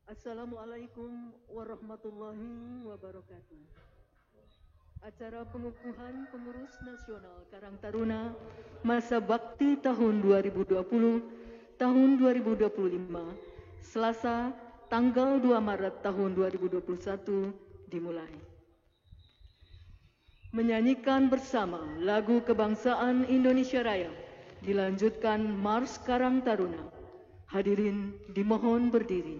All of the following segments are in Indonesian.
Assalamualaikum warahmatullahi wabarakatuh. Acara pengukuhan pengurus nasional Karang Taruna masa bakti tahun 2020 tahun 2025 Selasa tanggal 2 Maret tahun 2021 dimulai. Menyanyikan bersama lagu kebangsaan Indonesia Raya dilanjutkan Mars Karang Taruna. Hadirin dimohon berdiri.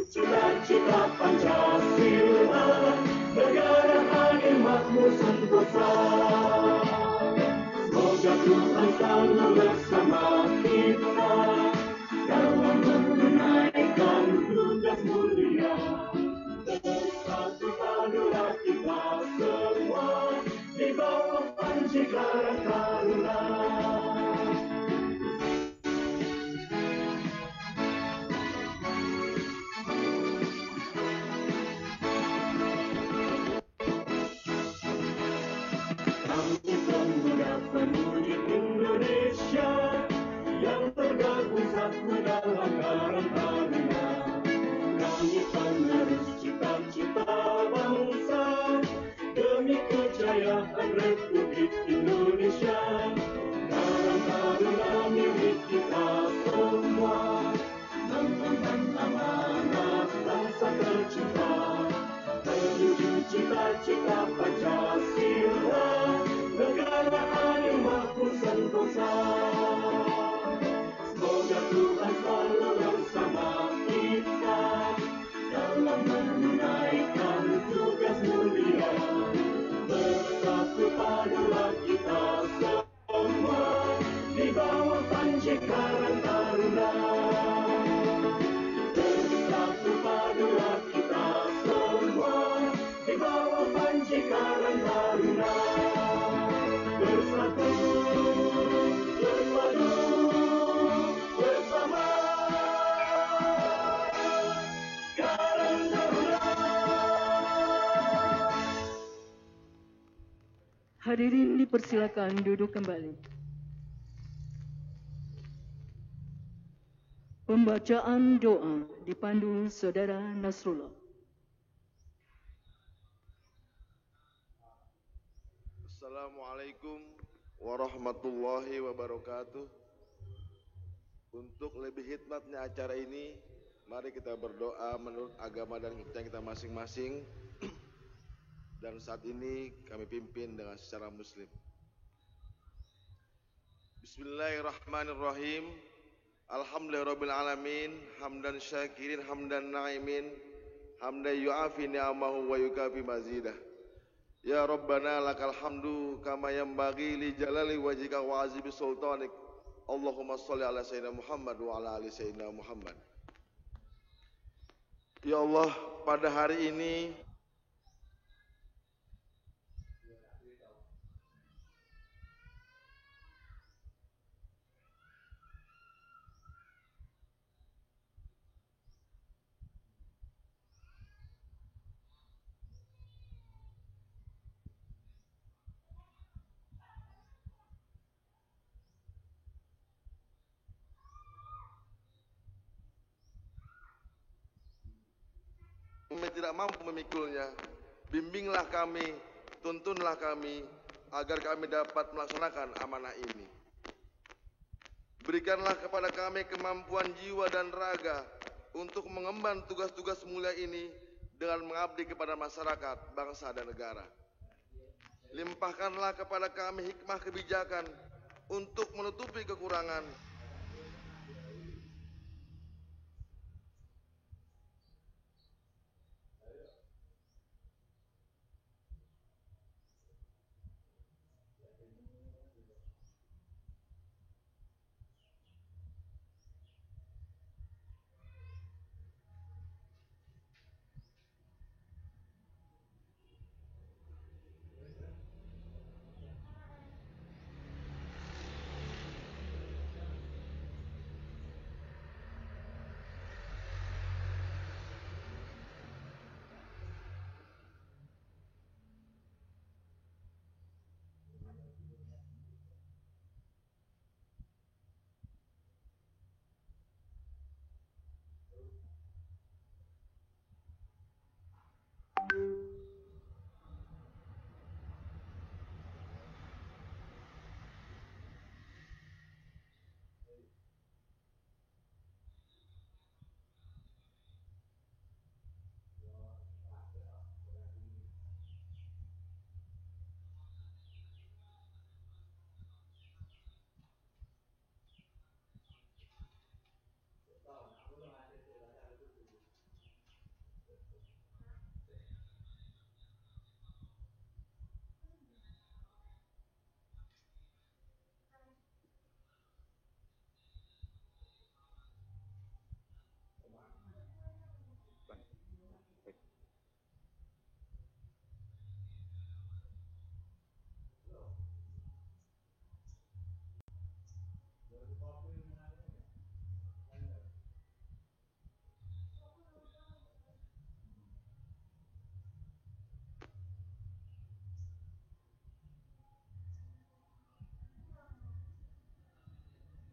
Cita-cita Pancasila, negara adil makmur sentosa. Semoga Tuhan selalu bersama kita dalam menunaikan tugas mulia. Bersatu padulah kita semua di bawah panji Karang Taruna. Pemuda Indonesia yang tergabung satu dalam Karang Taruna, kami penerus cita-cita bangsa demi kejayaan Republik Indonesia. Karang Taruna milik kita semua, mengemban amanat bangsa tercinta, menuju cita-cita Pancasila, negara adil makmur sentosa. Semoga Tuhan selalu bersama kita dalam menunaikan tugas mulia. Bersatu padulah kita semua Hadirin dipersilakan duduk kembali. Pembacaan doa dipandu Saudara Nasrullah. Assalamualaikum warahmatullahi wabarakatuh. Untuk lebih hikmatnya acara ini, mari kita berdoa menurut agama dan kepercayaan kita masing-masing. Dan saat ini kami pimpin dengan secara muslim. Bismillahirrahmanirrahim. Alhamdulillahirrabbilalamin. Hamdan syakirin, hamdan na'imin, hamdan yu'afi ni'amahu wa yukafi mazidah. Ya Rabbana lakal hamdu kama yanbaghi li jalali wajhika wa azimi sultanik. Allahumma sholli ala sayyidina Muhammad wa ala ali sayyidina Muhammad. Ya Allah, pada hari ini kami tidak mampu memikulnya. Bimbinglah kami, tuntunlah kami, agar kami dapat melaksanakan amanah ini. Berikanlah kepada kami kemampuan jiwa dan raga untuk mengemban tugas-tugas mulia ini dengan mengabdi kepada masyarakat, bangsa, dan negara. Limpahkanlah kepada kami hikmah kebijakan untuk menutupi kekurangan.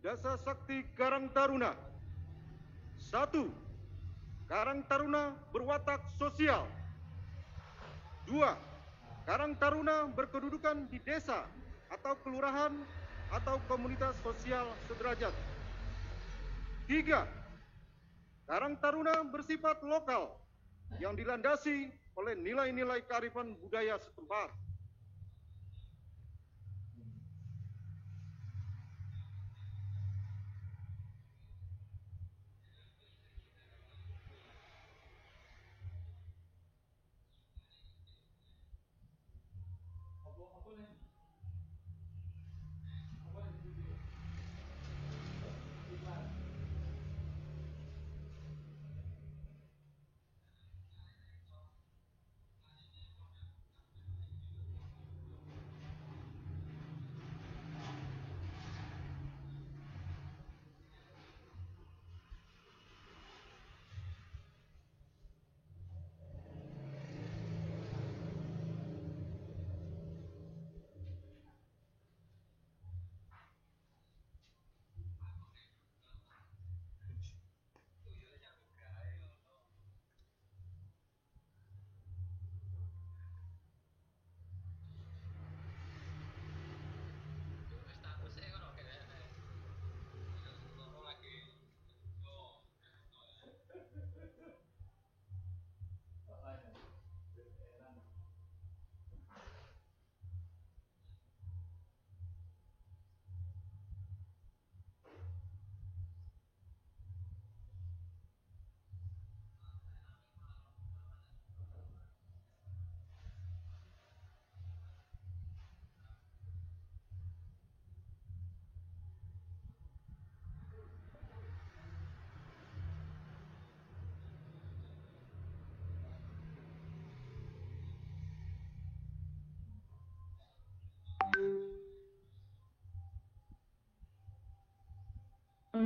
Dasa Sakti Karang Taruna. 1. Karang Taruna berwatak sosial. 2. Karang Taruna berkedudukan di desa atau kelurahan atau komunitas sosial sederajat. 3. Karang Taruna bersifat lokal yang dilandasi oleh nilai-nilai kearifan budaya setempat.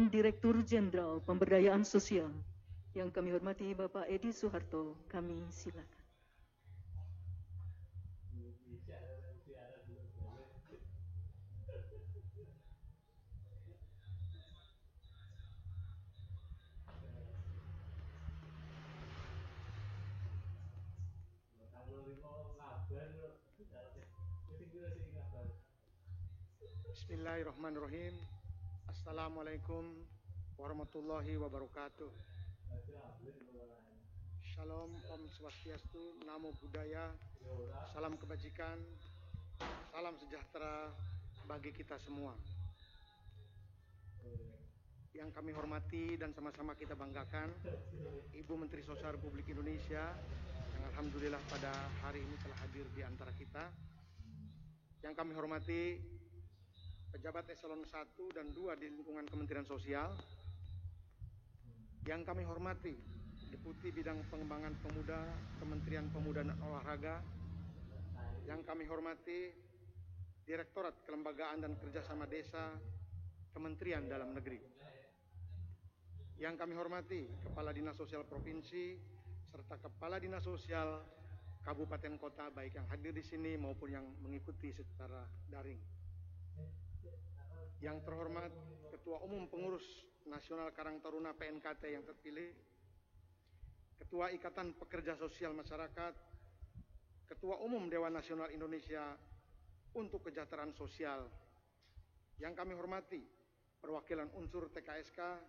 Direktur Jenderal Pemberdayaan Sosial yang kami hormati Bapak Edi Soeharto, kami silakan. Bismillahirrahmanirrahim. Assalamualaikum warahmatullahi wabarakatuh. Shalom, Om Swastiastu, Namo Buddhaya, salam kebajikan, salam sejahtera bagi kita semua. Yang kami hormati dan sama-sama kita banggakan, Ibu Menteri Sosial Republik Indonesia, yang alhamdulillah pada hari ini telah hadir di antara kita. Yang kami hormati pejabat eselon 1 dan 2 di lingkungan Kementerian Sosial. Yang kami hormati Deputi Bidang Pengembangan Pemuda, Kementerian Pemuda dan Olahraga. Yang kami hormati Direktorat Kelembagaan dan Kerjasama Desa, Kementerian Dalam Negeri. Yang kami hormati Kepala Dinas Sosial Provinsi serta Kepala Dinas Sosial Kabupaten Kota, baik yang hadir di sini maupun yang mengikuti secara daring. Yang terhormat Ketua Umum Pengurus Nasional Karang Taruna PNKT yang terpilih, Ketua Ikatan Pekerja Sosial Masyarakat, Ketua Umum Dewan Nasional Indonesia untuk Kesejahteraan Sosial. Yang kami hormati perwakilan unsur TKSK,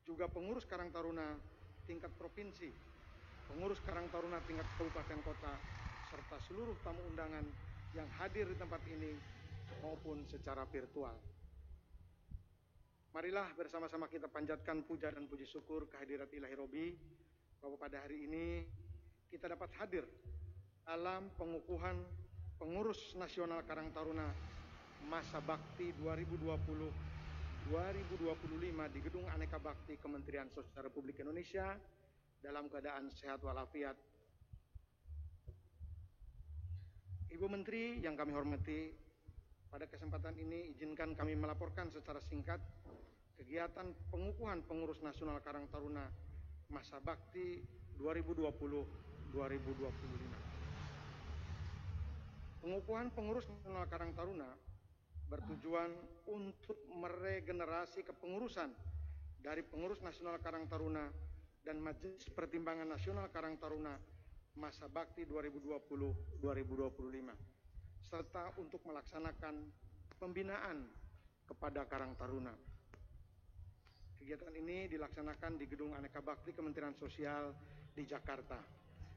juga pengurus Karang Taruna tingkat provinsi, pengurus Karang Taruna tingkat kabupaten kota, serta seluruh tamu undangan yang hadir di tempat ini maupun secara virtual. Marilah bersama-sama kita panjatkan puja dan puji syukur kehadirat Ilahi Robi bahwa pada hari ini kita dapat hadir dalam pengukuhan pengurus nasional Karang Taruna masa bakti 2020-2025 di Gedung Aneka Bakti Kementerian Sosial Republik Indonesia dalam keadaan sehat walafiat. Ibu Menteri yang kami hormati, pada kesempatan ini izinkan kami melaporkan secara singkat kegiatan pengukuhan pengurus nasional Karang Taruna masa bakti 2020-2025. Pengukuhan pengurus nasional Karang Taruna bertujuan untuk meregenerasi kepengurusan dari pengurus nasional Karang Taruna dan Majelis Pertimbangan Nasional Karang Taruna masa bakti 2020-2025, serta untuk melaksanakan pembinaan kepada Karang Taruna. Kegiatan ini dilaksanakan di Gedung Aneka Bakti Kementerian Sosial di Jakarta,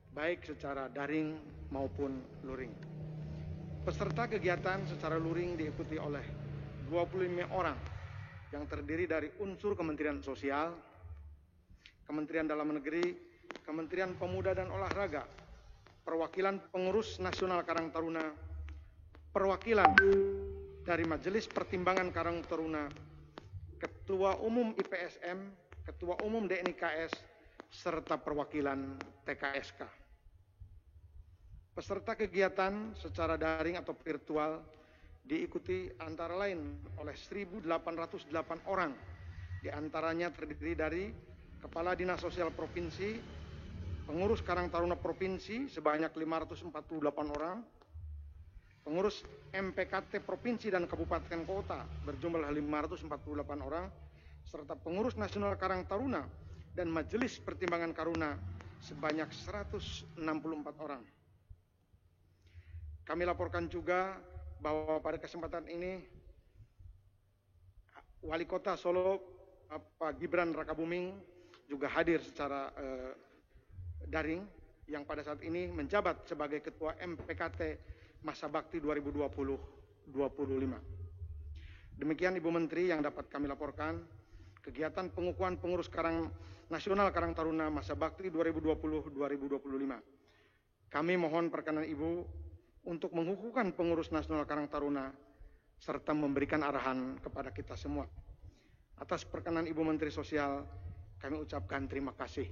baik secara daring maupun luring. Peserta kegiatan secara luring diikuti oleh 25 orang yang terdiri dari unsur Kementerian Sosial, Kementerian Dalam Negeri, Kementerian Pemuda dan Olahraga, perwakilan pengurus nasional Karang Taruna, perwakilan dari Majelis Pertimbangan Karang Taruna, Ketua Umum IPSM, Ketua Umum DNIKS, serta perwakilan TKSK. Peserta kegiatan secara daring atau virtual diikuti antara lain oleh 1.808 orang, diantaranya terdiri dari Kepala Dinas Sosial Provinsi, pengurus Karang Taruna Provinsi sebanyak 548 orang, pengurus MPKT Provinsi dan Kabupaten Kota berjumlah 548 orang, serta pengurus nasional Karang Taruna dan Majelis Pertimbangan Karuna sebanyak 164 orang. Kami laporkan juga bahwa pada kesempatan ini Wali Kota Solo Pak Gibran Rakabuming juga hadir secara daring yang pada saat ini menjabat sebagai Ketua MPKT masa bakti 2020-2025. Demikian Ibu Menteri yang dapat kami laporkan kegiatan pengukuhan pengurus nasional Karang Taruna masa bakti 2020-2025. Kami mohon perkenan Ibu untuk mengukuhkan pengurus nasional Karang Taruna serta memberikan arahan kepada kita semua. Atas perkenan Ibu Menteri Sosial, kami ucapkan terima kasih.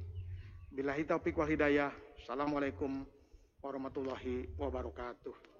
Billahi taufiq wal hidayah. Assalamualaikum warahmatullahi wabarakatuh.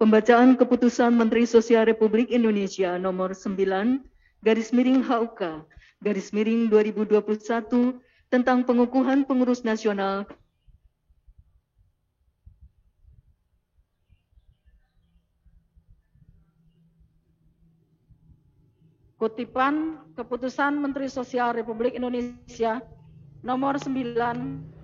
Pembacaan Keputusan Menteri Sosial Republik Indonesia Nomor 9/HUK/2021 tentang pengukuhan pengurus nasional. Kutipan Keputusan Menteri Sosial Republik Indonesia Nomor 9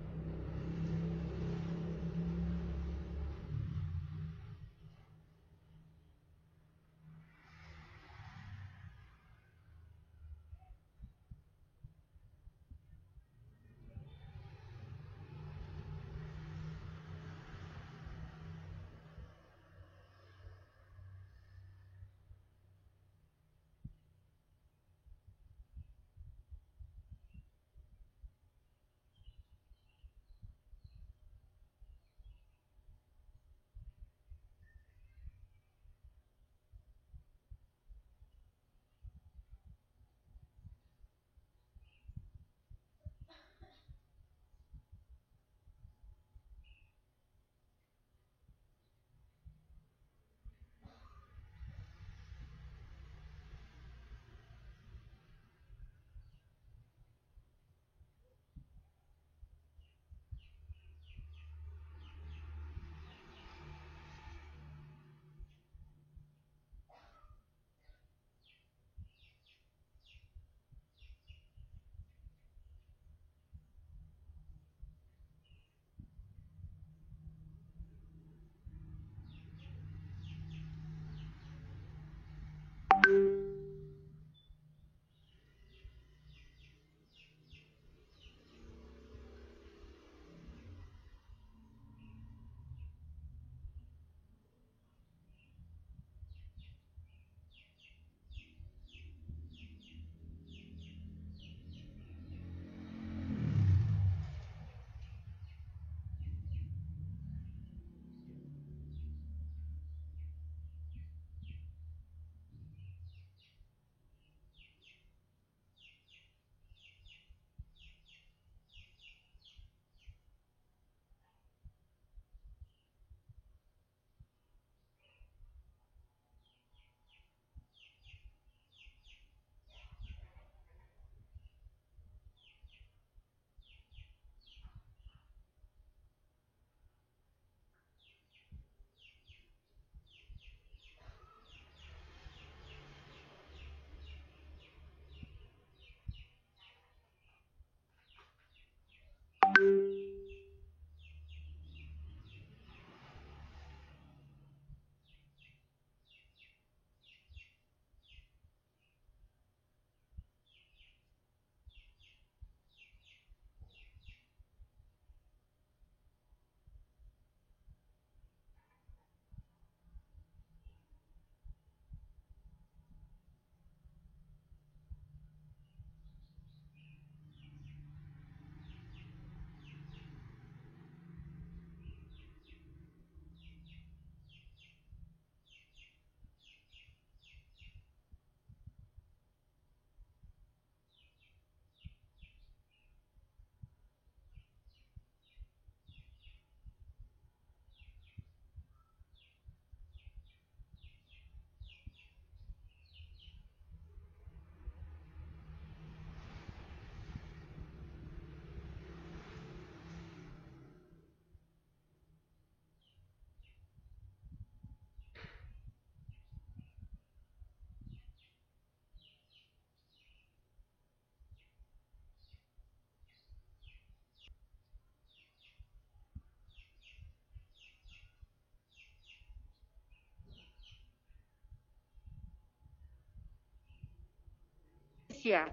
Indonesia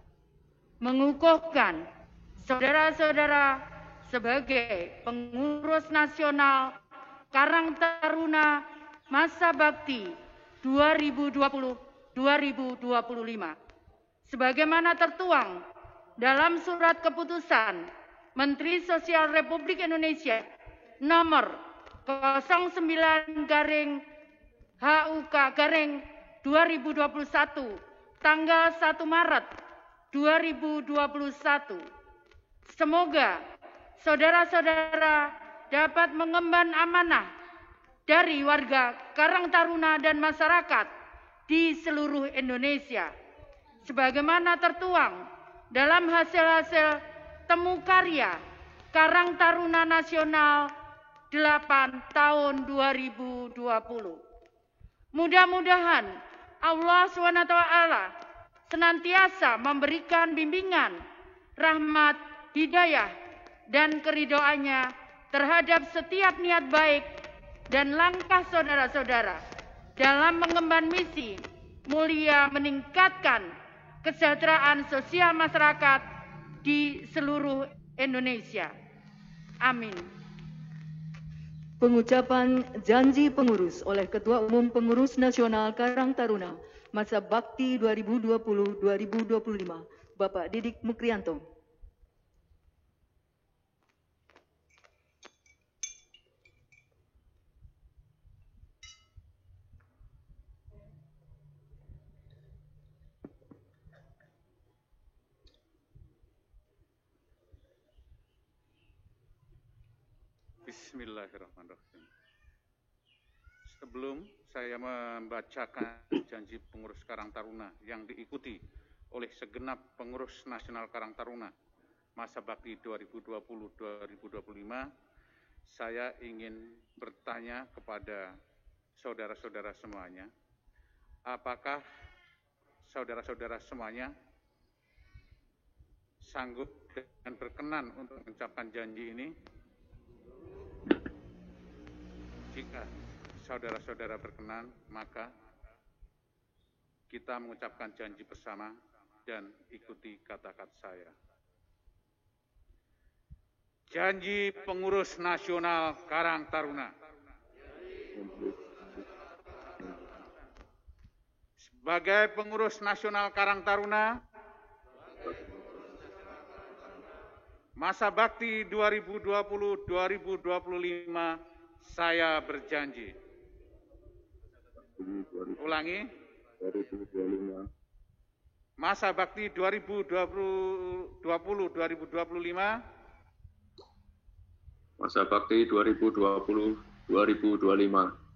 mengukuhkan saudara-saudara sebagai pengurus nasional Karang Taruna Masa Bakti 2020-2025 sebagaimana tertuang dalam Surat Keputusan Menteri Sosial Republik Indonesia nomor 09/HUK/2021 tanggal 1 Maret 2021. Semoga saudara-saudara dapat mengemban amanah dari warga Karang Taruna dan masyarakat di seluruh Indonesia, sebagaimana tertuang dalam hasil-hasil temu karya Karang Taruna Nasional 8 tahun 2020. Mudah-mudahan Allah SWT senantiasa memberikan bimbingan, rahmat, hidayah, dan keridhoannya terhadap setiap niat baik dan langkah saudara-saudara dalam mengemban misi mulia meningkatkan kesejahteraan sosial masyarakat di seluruh Indonesia. Amin. Pengucapan janji pengurus oleh Ketua Umum Pengurus Nasional Karang Taruna masa bakti 2020-2025, Bapak Didik Mukrianto. Bismillahirrahmanirrahim. Sebelum saya membacakan janji pengurus Karang Taruna yang diikuti oleh segenap pengurus nasional Karang Taruna masa bakti 2020-2025, saya ingin bertanya kepada saudara-saudara semuanya, apakah saudara-saudara semuanya sanggup dan berkenan untuk mengucapkan janji ini? Jika saudara-saudara berkenan, maka kita mengucapkan janji bersama dan ikuti kata-kata saya. Janji pengurus nasional Karang Taruna. Sebagai pengurus nasional Karang Taruna, masa bakti 2020-2025, saya berjanji. Ulangi. Masa bakti 2020-2025. Masa bakti 2020-2025.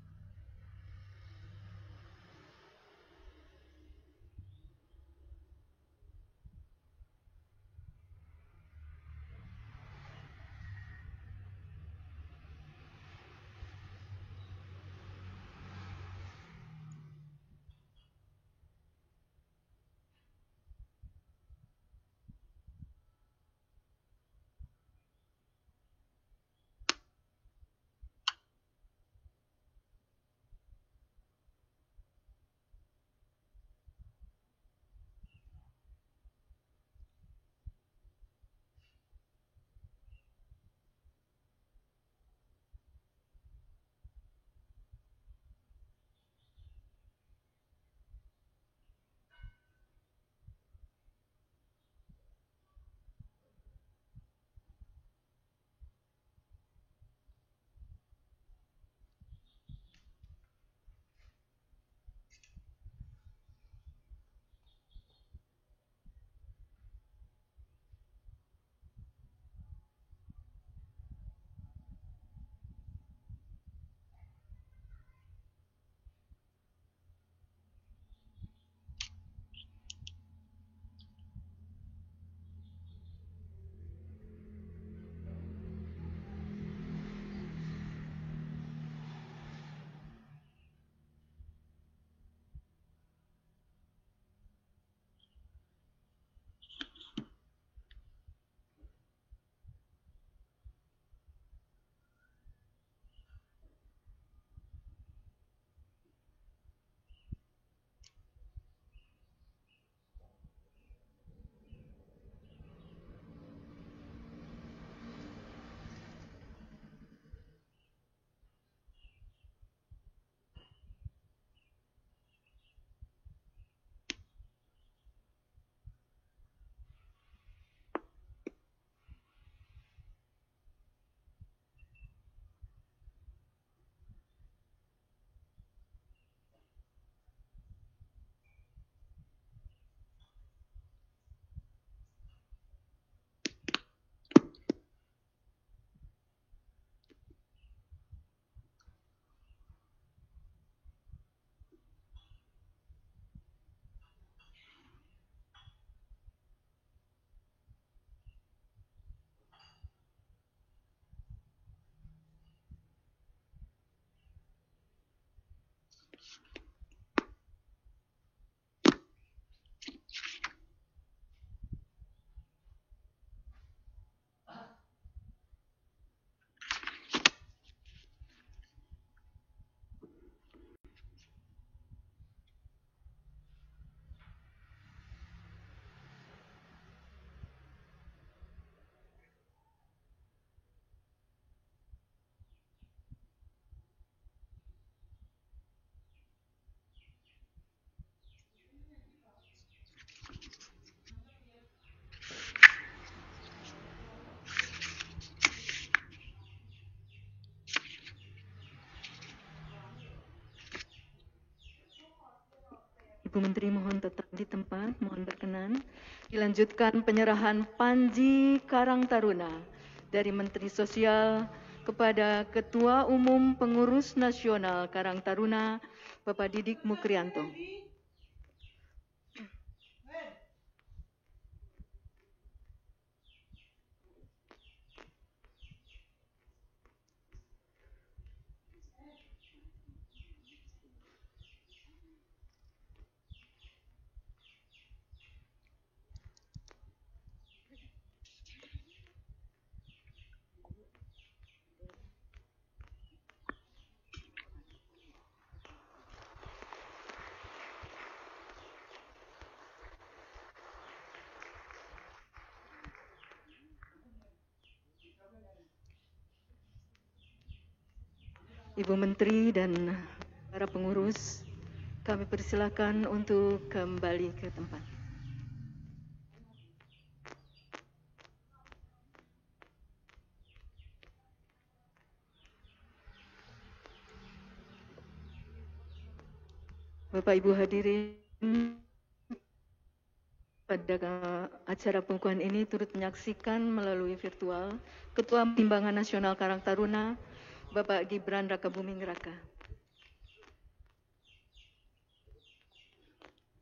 Ibu Menteri mohon tetap di tempat, mohon berkenan. Dilanjutkan penyerahan Panji Karang Taruna dari Menteri Sosial kepada Ketua Umum Pengurus Nasional Karang Taruna, Bapak Didik Mukrianto. Ibu Menteri dan para pengurus, kami persilakan untuk kembali ke tempat. Bapak Ibu hadirin, pada acara pengukuhan ini turut menyaksikan melalui virtual Ketua Timbangan Nasional Karang Taruna, Bapak Gibran Rakabuming Raka.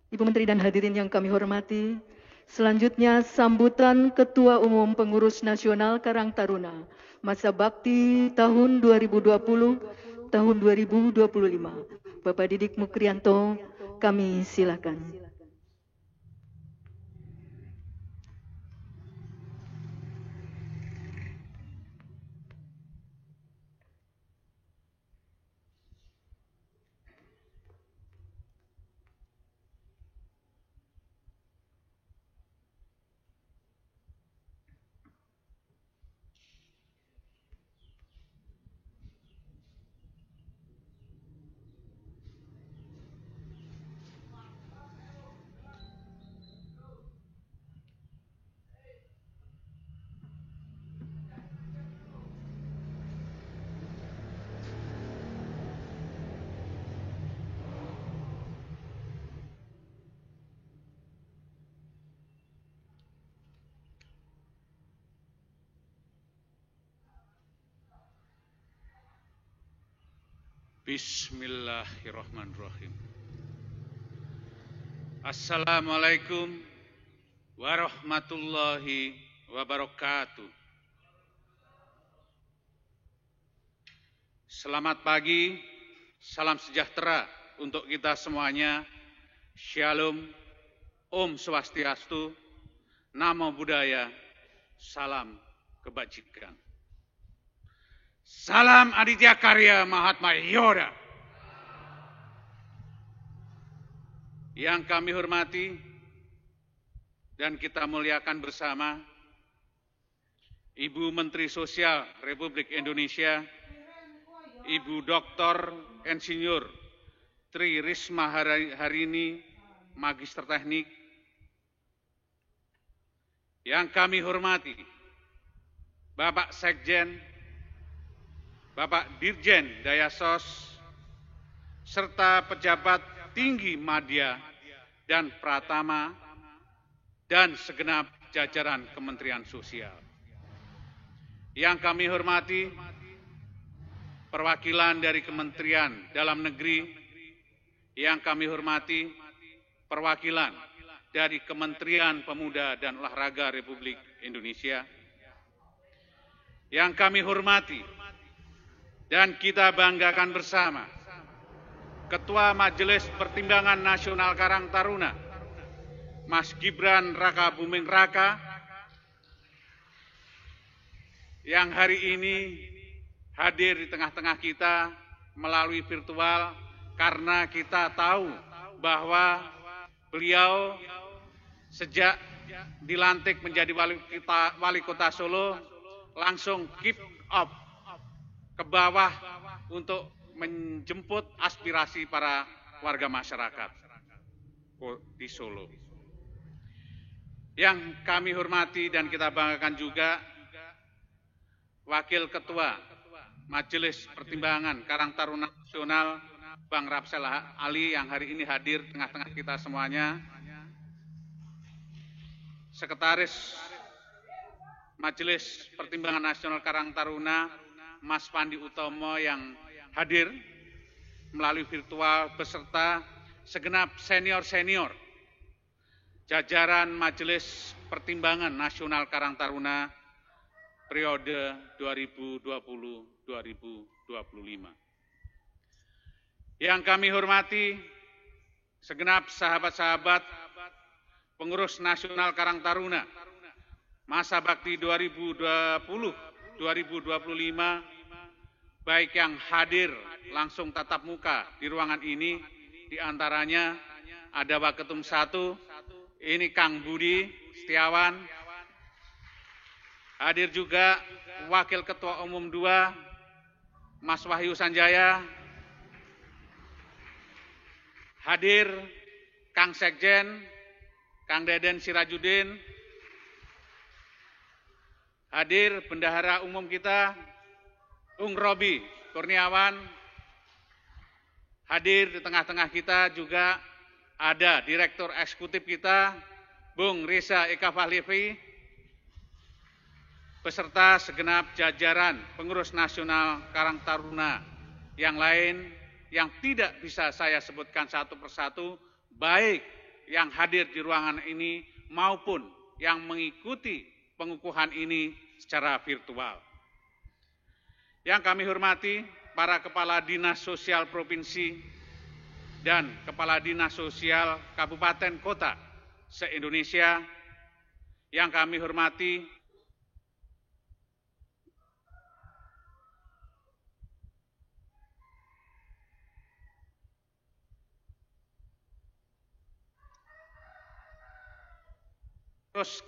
Ibu Menteri dan hadirin yang kami hormati, selanjutnya sambutan Ketua Umum Pengurus Nasional Karang Taruna masa bakti tahun 2020 tahun 2025. Bapak Didik Mukrianto, kami silakan. Bismillahirrahmanirrahim. Assalamualaikum warahmatullahi wabarakatuh. Selamat pagi, salam sejahtera untuk kita semuanya. Shalom, Om Swastiastu, Namo Buddhaya, salam kebajikan. Salam Aditya Karya Mahatma Yoda. Yang kami hormati dan kita muliakan bersama Ibu Menteri Sosial Republik Indonesia, Ibu Dr. Insinyur Tri Risma Harini, Magister Teknik. Yang kami hormati Bapak Sekjen, Bapak Dirjen Dayasos, serta pejabat tinggi Madya dan Pratama, dan segenap jajaran Kementerian Sosial. Yang kami hormati, perwakilan dari Kementerian Dalam Negeri, yang kami hormati, perwakilan dari Kementerian Pemuda dan Olahraga Republik Indonesia, yang kami hormati, dan kita banggakan bersama, Ketua Majelis Pertimbangan Nasional Karang Taruna, Mas Gibran Rakabuming Raka, yang hari ini hadir di tengah-tengah kita melalui virtual, karena kita tahu bahwa beliau sejak dilantik menjadi wali kota Solo, langsung keep up ke bawah untuk menjemput aspirasi para warga masyarakat di Solo. Yang kami hormati dan kita banggakan juga Wakil Ketua Majelis Pertimbangan Karang Taruna Nasional, Bang Rapsel Ali yang hari ini hadir tengah-tengah kita semuanya, Sekretaris Majelis Pertimbangan Nasional Karang Taruna, Mas Pandi Utomo yang hadir melalui virtual beserta segenap senior-senior jajaran Majelis Pertimbangan Nasional Karang Taruna periode 2020-2025. Yang kami hormati segenap sahabat-sahabat pengurus nasional Karang Taruna masa bakti 2020-2025, baik yang hadir langsung tatap muka di ruangan ini, di antaranya ada Waketum 1, ini Kang Budi Setiawan, hadir juga Wakil Ketua Umum 2, Mas Wahyu Sanjaya, hadir Kang Sekjen, Kang Deden Sirajudin, hadir Bendahara Umum kita, Ung Robi Kurniawan, hadir di tengah-tengah kita juga ada Direktur Eksekutif kita, Bung Reza Eka Fahlevi, beserta segenap jajaran pengurus nasional Karang Taruna yang lain yang tidak bisa saya sebutkan satu persatu, baik yang hadir di ruangan ini maupun yang mengikuti pengukuhan ini secara virtual. Yang kami hormati para Kepala Dinas Sosial Provinsi dan Kepala Dinas Sosial Kabupaten Kota se-Indonesia, yang kami hormati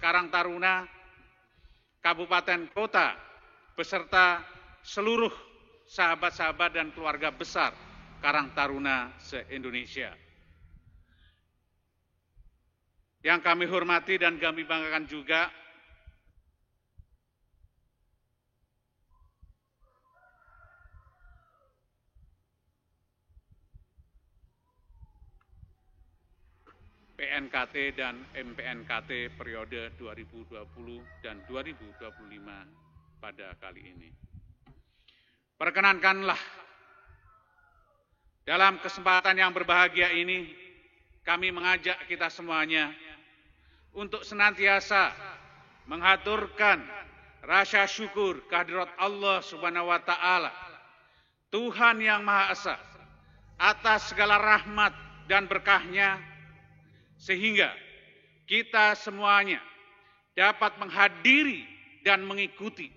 Karang Taruna, Kabupaten Kota, beserta seluruh sahabat-sahabat dan keluarga besar Karang Taruna se-Indonesia. Yang kami hormati dan kami banggakan juga PNKT dan MPNKT periode 2020 dan 2025 pada kali ini. Perkenankanlah dalam kesempatan yang berbahagia ini kami mengajak kita semuanya untuk senantiasa menghaturkan rasa syukur kehadirat Allah Subhanahu wa taala, Tuhan yang Maha Esa, atas segala rahmat dan berkah-Nya, sehingga kita semuanya dapat menghadiri dan mengikuti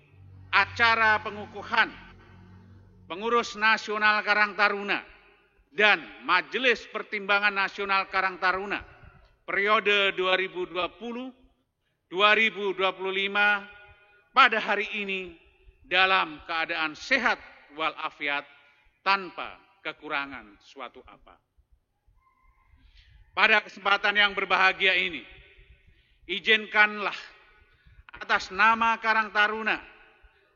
acara pengukuhan Pengurus Nasional Karang Taruna dan Majelis Pertimbangan Nasional Karang Taruna periode 2020-2025 pada hari ini dalam keadaan sehat walafiat tanpa kekurangan suatu apa. Pada kesempatan yang berbahagia ini, izinkanlah atas nama Karang Taruna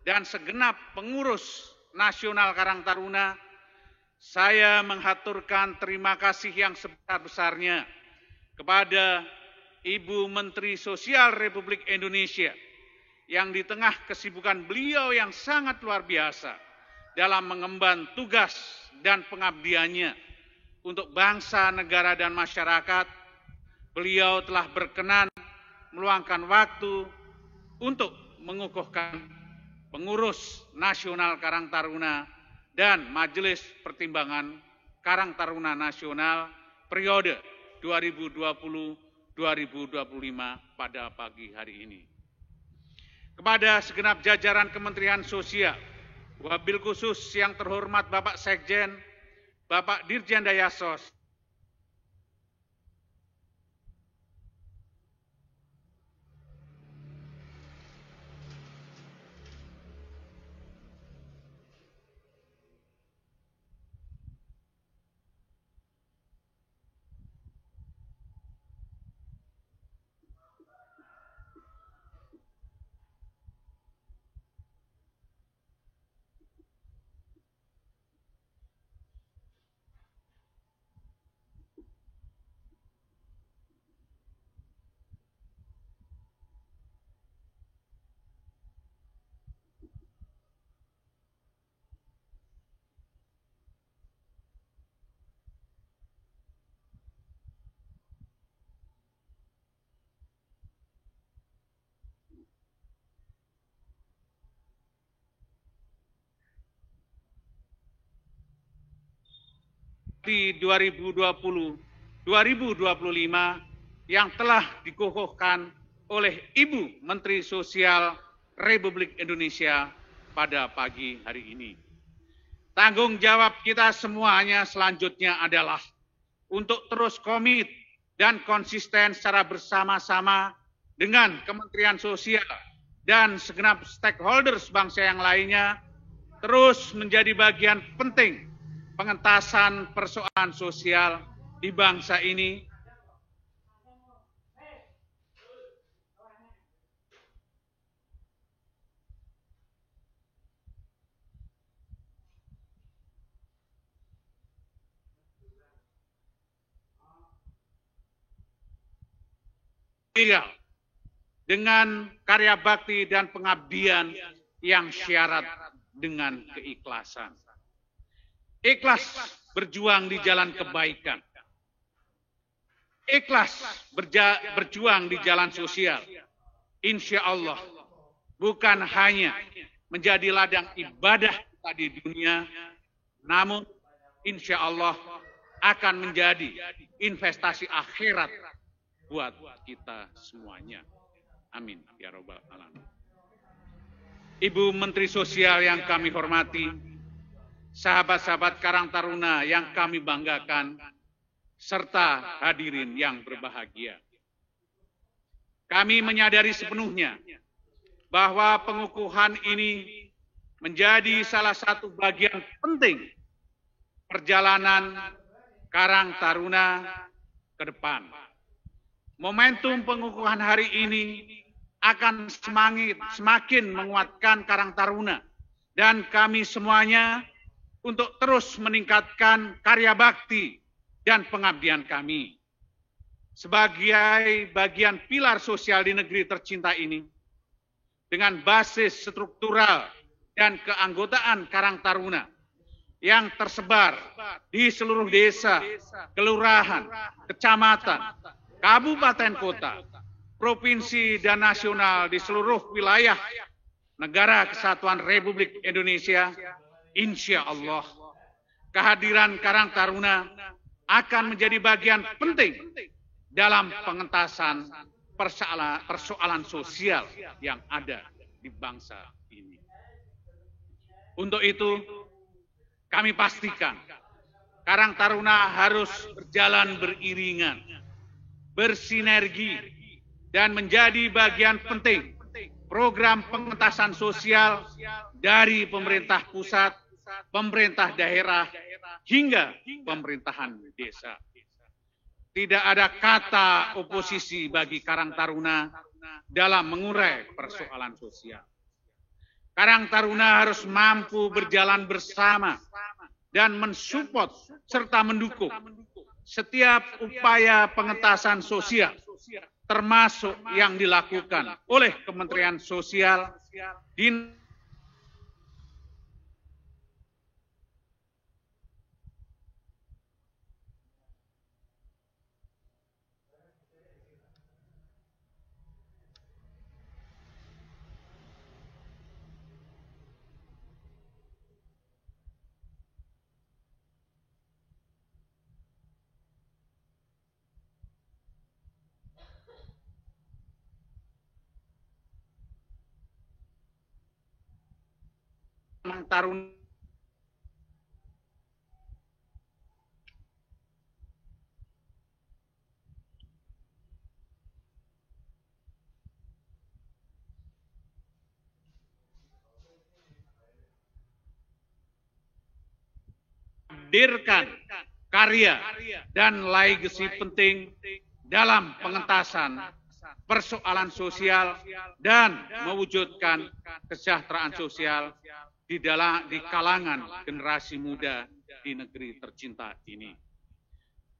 dan segenap pengurus nasional Karang Taruna, saya menghaturkan terima kasih yang sebesar-besarnya kepada Ibu Menteri Sosial Republik Indonesia yang di tengah kesibukan beliau yang sangat luar biasa dalam mengemban tugas dan pengabdiannya untuk bangsa, negara, dan masyarakat, beliau telah berkenan meluangkan waktu untuk mengukuhkan Pengurus Nasional Karang Taruna dan Majelis Pertimbangan Karang Taruna Nasional periode 2020-2025 pada pagi hari ini. Kepada segenap jajaran Kementerian Sosial, wabil khusus yang terhormat Bapak Sekjen, Bapak Dirjen Dayasos, Bakti 2020-2025 yang telah dikukuhkan oleh Ibu Menteri Sosial Republik Indonesia pada pagi hari ini. Tanggung jawab kita semuanya selanjutnya adalah untuk terus komit dan konsisten secara bersama-sama dengan Kementerian Sosial dan segenap stakeholders bangsa yang lainnya terus menjadi bagian penting pengentasan persoalan sosial di bangsa ini. Dengan karya bakti dan pengabdian yang syarat dengan keikhlasan. Ikhlas berjuang di jalan kebaikan. Ikhlas berjuang di jalan sosial. Insya Allah bukan hanya menjadi ladang ibadah kita di dunia, namun insya Allah akan menjadi investasi akhirat buat kita semuanya. Amin ya rabbal alamin. Ibu Menteri Sosial yang kami hormati, sahabat-sahabat Karang Taruna yang kami banggakan, serta hadirin yang berbahagia. Kami menyadari sepenuhnya bahwa pengukuhan ini menjadi salah satu bagian penting perjalanan Karang Taruna ke depan. Momentum pengukuhan hari ini akan semakin menguatkan Karang Taruna dan kami semuanya untuk terus meningkatkan karya bakti dan pengabdian kami. Sebagai bagian pilar sosial di negeri tercinta ini, dengan basis struktural dan keanggotaan Karang Taruna yang tersebar di seluruh desa, kelurahan, kecamatan, kabupaten kota, provinsi dan nasional di seluruh wilayah Negara Kesatuan Republik Indonesia, insya Allah kehadiran Karang Taruna akan menjadi bagian penting dalam pengentasan persoalan sosial yang ada di bangsa ini. Untuk itu, kami pastikan Karang Taruna harus berjalan beriringan, bersinergi, dan menjadi bagian penting program pengentasan sosial dari pemerintah pusat, pemerintah daerah, hingga pemerintahan desa. Tidak ada kata oposisi bagi Karang Taruna dalam mengurai persoalan sosial. Karang Taruna harus mampu berjalan bersama dan mensupport serta mendukung setiap upaya pengentasan sosial, termasuk yang dilakukan oleh Kementerian Sosial di Taruna hadirkan karya dan legacy penting dalam pengentasan persoalan sosial dan mewujudkan kesejahteraan sosial di kalangan generasi muda di negeri tercinta ini.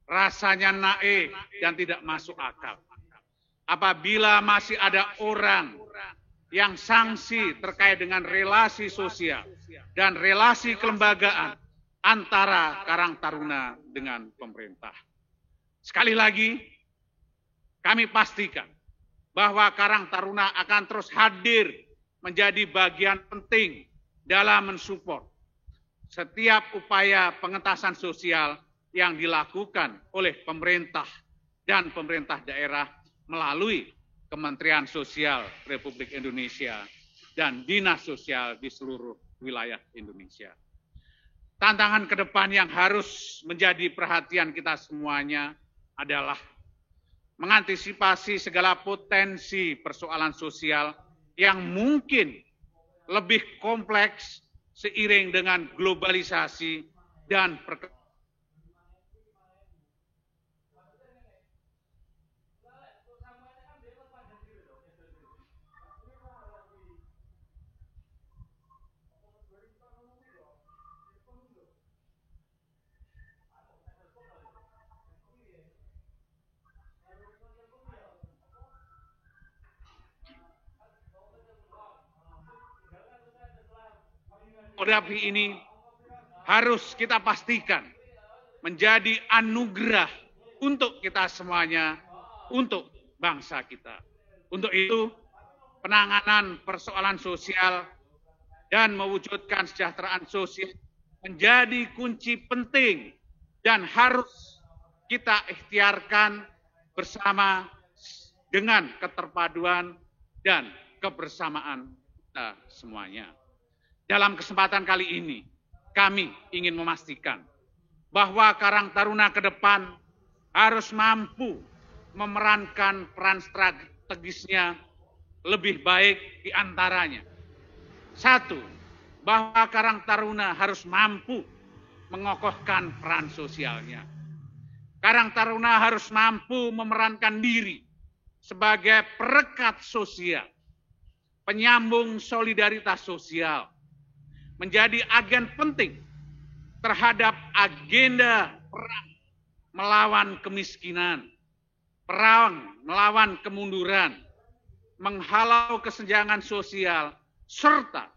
Rasanya naif dan tidak masuk akal apabila masih ada orang yang sanksi terkait dengan relasi sosial dan relasi kelembagaan antara Karang Taruna dengan pemerintah. Sekali lagi, kami pastikan bahwa Karang Taruna akan terus hadir menjadi bagian penting dalam mensupport setiap upaya pengentasan sosial yang dilakukan oleh pemerintah dan pemerintah daerah melalui Kementerian Sosial Republik Indonesia dan Dinas Sosial di seluruh wilayah Indonesia. Tantangan ke depan yang harus menjadi perhatian kita semuanya adalah mengantisipasi segala potensi persoalan sosial yang mungkin lebih kompleks seiring dengan globalisasi dan perkembangan. Menghadapi ini harus kita pastikan menjadi anugerah untuk kita semuanya, untuk bangsa kita. Untuk itu, penanganan persoalan sosial dan mewujudkan kesejahteraan sosial menjadi kunci penting dan harus kita ikhtiarkan bersama dengan keterpaduan dan kebersamaan kita semuanya. Dalam kesempatan kali ini, kami ingin memastikan bahwa Karang Taruna ke depan harus mampu memerankan peran strategisnya lebih baik di antaranya. Satu, bahwa Karang Taruna harus mampu mengokohkan peran sosialnya. Karang Taruna harus mampu memerankan diri sebagai perekat sosial, penyambung solidaritas sosial, menjadi agen penting terhadap agenda perang melawan kemiskinan, perang melawan kemunduran, menghalau kesenjangan sosial, serta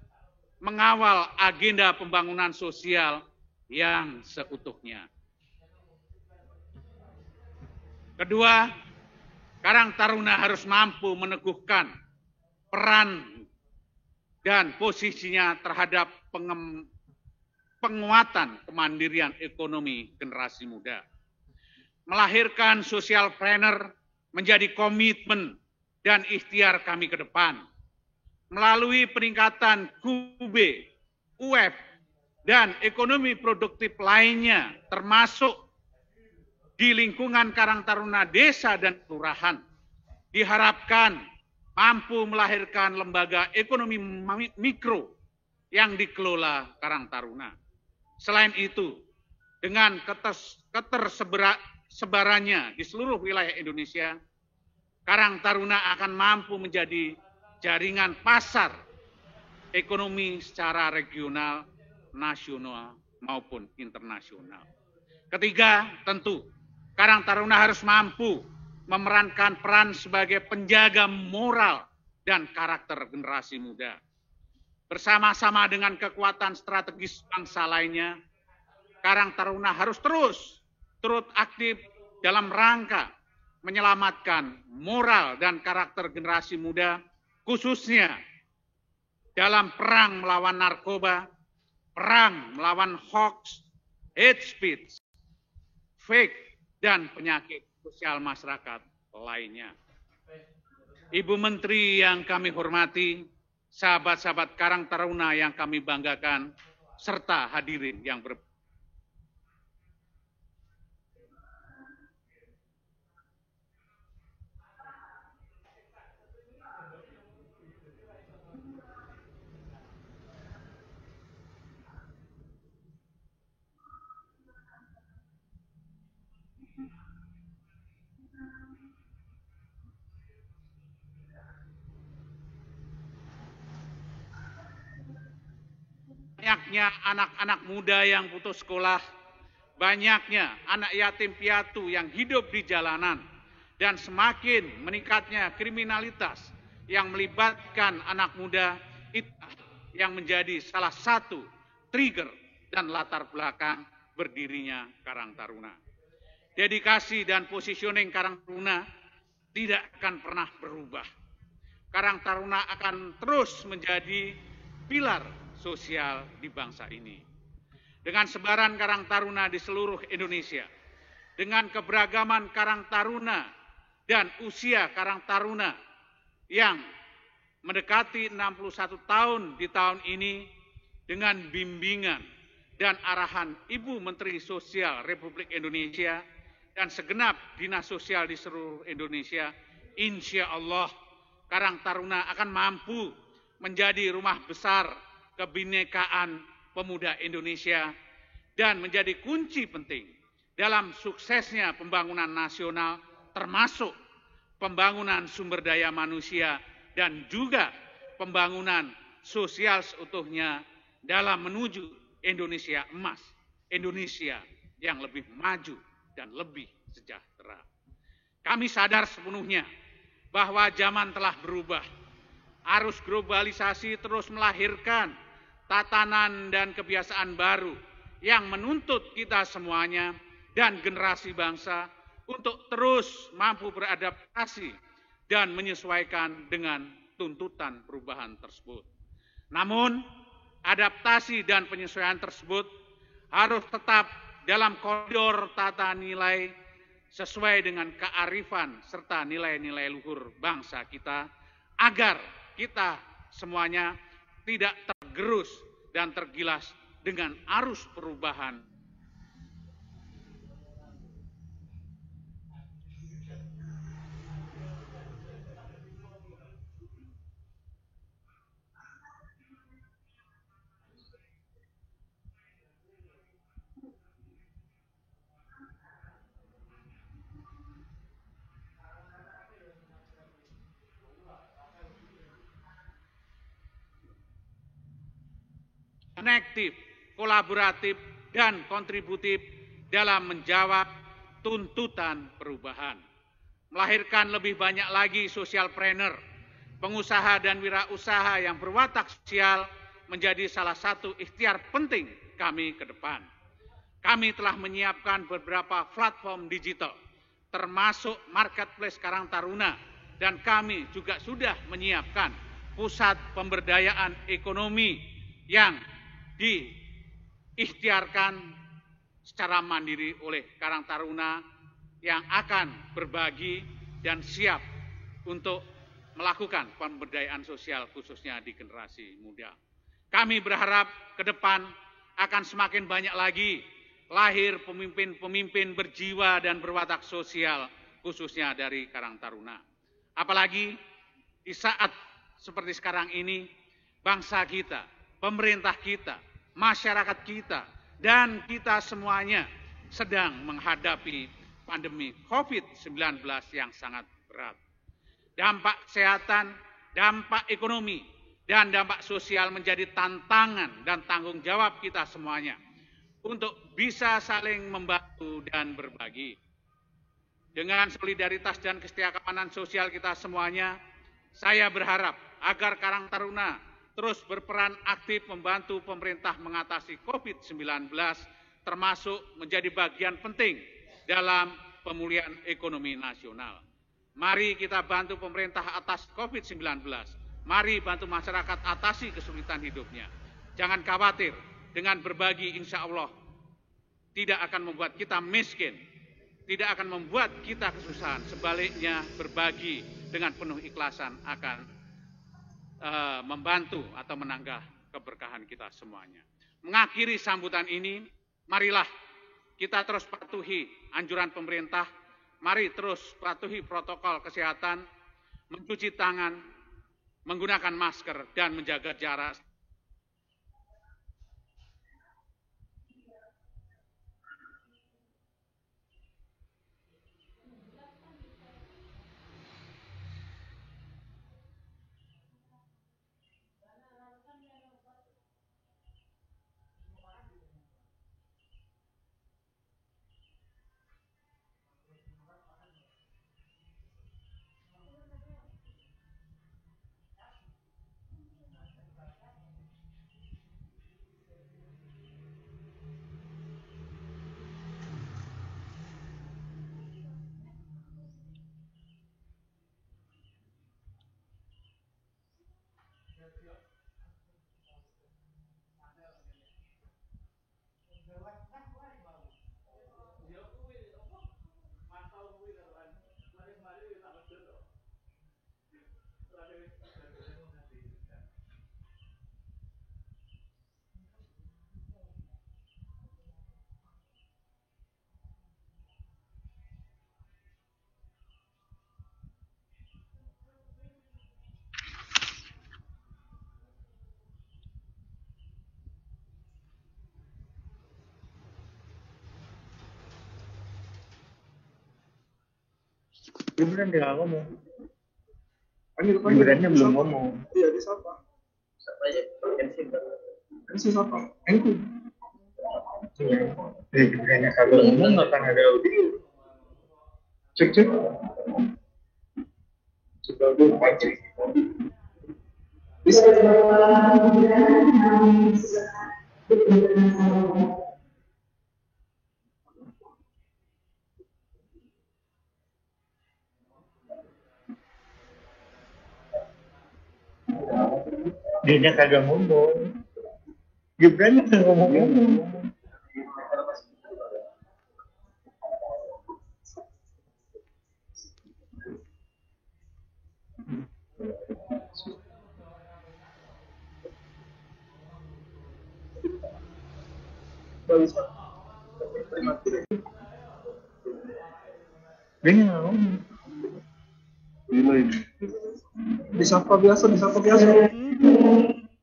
mengawal agenda pembangunan sosial yang seutuhnya. Kedua, Karang Taruna harus mampu meneguhkan peran dan posisinya terhadap penguatan kemandirian ekonomi generasi muda. Melahirkan social planner menjadi komitmen dan ikhtiar kami ke depan. Melalui peningkatan QB, UF, dan ekonomi produktif lainnya, termasuk di lingkungan Karang Taruna desa dan kelurahan, diharapkan mampu melahirkan lembaga ekonomi mikro yang dikelola Karang Taruna. Selain itu, dengan ketersebarannya di seluruh wilayah Indonesia, Karang Taruna akan mampu menjadi jaringan pasar ekonomi secara regional, nasional, maupun internasional. Ketiga, tentu Karang Taruna harus mampu memerankan peran sebagai penjaga moral dan karakter generasi muda. Bersama-sama dengan kekuatan strategis bangsa lainnya, Karang Taruna harus terus aktif dalam rangka menyelamatkan moral dan karakter generasi muda, khususnya dalam perang melawan narkoba, perang melawan hoax, hate speech, fake, dan penyakit sosial masyarakat lainnya. Ibu Menteri yang kami hormati, sahabat-sahabat Karang Taruna yang kami banggakan, serta hadirin yang banyaknya anak-anak muda yang putus sekolah, banyaknya anak yatim piatu yang hidup di jalanan, dan semakin meningkatnya kriminalitas yang melibatkan anak muda, itu yang menjadi salah satu trigger dan latar belakang berdirinya Karang Taruna. Dedikasi dan positioning Karang Taruna tidak akan pernah berubah. Karang Taruna akan terus menjadi pilar sosial di bangsa ini. dengan sebaran Karang Taruna di seluruh Indonesia, dengan keberagaman Karang Taruna dan usia Karang Taruna yang mendekati 61 tahun di tahun ini, dengan bimbingan dan arahan Ibu Menteri Sosial Republik Indonesia dan segenap dinas sosial di seluruh Indonesia, insya Allah Karang Taruna akan mampu menjadi rumah besar kebinekaan pemuda Indonesia dan menjadi kunci penting dalam suksesnya pembangunan nasional, termasuk pembangunan sumber daya manusia dan juga pembangunan sosial seutuhnya dalam menuju Indonesia emas, Indonesia yang lebih maju dan lebih sejahtera. Kami sadar sepenuhnya bahwa zaman telah berubah. Arus globalisasi terus melahirkan tatanan dan kebiasaan baru yang menuntut kita semuanya dan generasi bangsa untuk terus mampu beradaptasi dan menyesuaikan dengan tuntutan perubahan tersebut. Namun, adaptasi dan penyesuaian tersebut harus tetap dalam koridor tata nilai sesuai dengan kearifan serta nilai-nilai luhur bangsa kita, agar kita semuanya tidak tergerus dan tergilas dengan arus perubahan. Konektif, kolaboratif, dan kontributif dalam menjawab tuntutan perubahan. Melahirkan lebih banyak lagi sosialpreneur, pengusaha dan wirausaha yang berwatak sosial menjadi salah satu ikhtiar penting kami ke depan. Kami telah menyiapkan beberapa platform digital, termasuk marketplace Karang Taruna, dan kami juga sudah menyiapkan pusat pemberdayaan ekonomi yang diikhtiarkan secara mandiri oleh Karang Taruna yang akan berbagi dan siap untuk melakukan pemberdayaan sosial khususnya di generasi muda. Kami berharap ke depan akan semakin banyak lagi lahir pemimpin-pemimpin berjiwa dan berwatak sosial khususnya dari Karang Taruna. Apalagi di saat seperti sekarang ini, bangsa kita, pemerintah kita, masyarakat kita, dan kita semuanya sedang menghadapi pandemi COVID-19 yang sangat berat. Dampak kesehatan, dampak ekonomi, dan dampak sosial menjadi tantangan dan tanggung jawab kita semuanya untuk bisa saling membantu dan berbagi. Dengan solidaritas dan kesetiakawanan sosial kita semuanya, saya berharap agar Karang Taruna terus berperan aktif membantu pemerintah mengatasi COVID-19, termasuk menjadi bagian penting dalam pemulihan ekonomi nasional. Mari kita bantu pemerintah atas COVID-19. Mari bantu masyarakat atasi kesulitan hidupnya. Jangan khawatir, dengan berbagi insya Allah tidak akan membuat kita miskin, tidak akan membuat kita kesusahan. Sebaliknya, berbagi dengan penuh ikhlasan akan membantu atau menambah keberkahan kita semuanya. Mengakhiri sambutan ini, marilah kita terus patuhi anjuran pemerintah, mari terus patuhi protokol kesehatan, mencuci tangan, menggunakan masker, dan menjaga jarak. Gibran dia nggak ngomong. Gibrannya belum ngomong. Iya, di siapa? Siapa aja? Kan siapa? Engku. Gibrannya kagak ngomong nggak akan ada audio. Cek. Coba dulu cek. Bisa. Dia kagak ngomong. Gibran kagak ngomong. Dia nggak ngomong. Disapa biasa.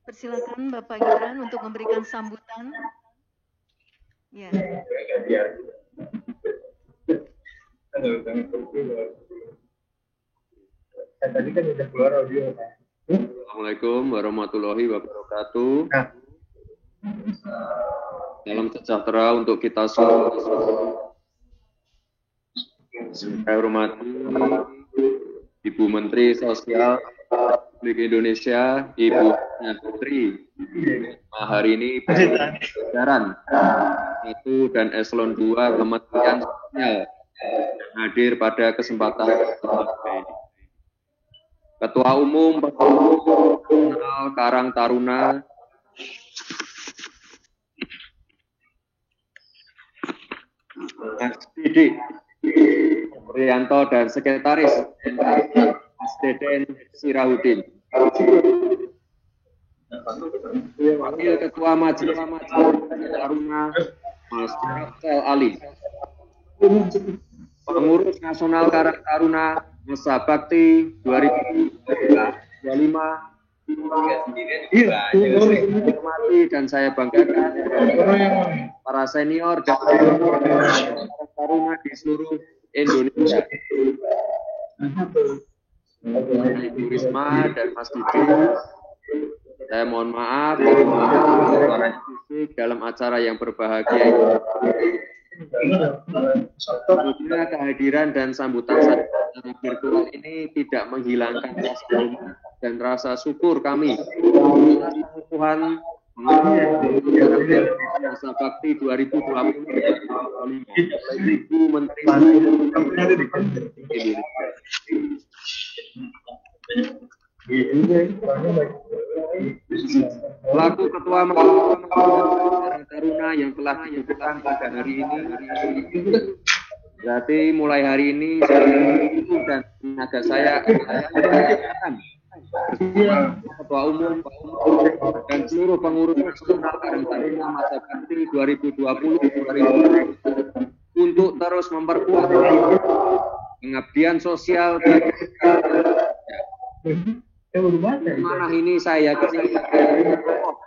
Persilakan Bapak Gibran untuk memberikan sambutan. Ya. Tadi kan udah keluar audio. Assalamualaikum warahmatullahi wabarakatuh. Salam sejahtera untuk kita semua. Saya hormati Ibu Menteri Sosial Republik Indonesia, Ibu Putri. Hari ini jajaran 1 dan Eselon 2 Kementerian Sosial hadir pada kesempatan ini. Ketua Umum Nasional Karang Taruna, Mas Didi Prianto dan Sekretaris Mas Deden Sirahudin. Wakil Ketua Majelis Taruna Mas Rafael Ali. Pengurus Nasional Karang Taruna Masa Bakti 2025. Hormati dan saya banggakan para senior dan taruna di seluruh Indonesia. Ibu Risma dan Mas Didi, saya mohon maaf suara fisik dalam acara yang berbahagia ini. Semoga kehadiran dan sambutan saya secara virtual ini tidak menghilangkan rasa hormat dan rasa syukur kami atas pengukuhan Masa Bakti 2020 Ibu Menteri Indonesia. Selaku Ketua Majelis Karang Taruna yang telah ditetapkan pada hari ini, berarti mulai hari ini dan tenaga saya akan Ketua Umum dan seluruh pengurus nasional Karang Taruna Masa Bakti 2020 untuk terus memperkuat pengabdian sosial Mana ini saya yakin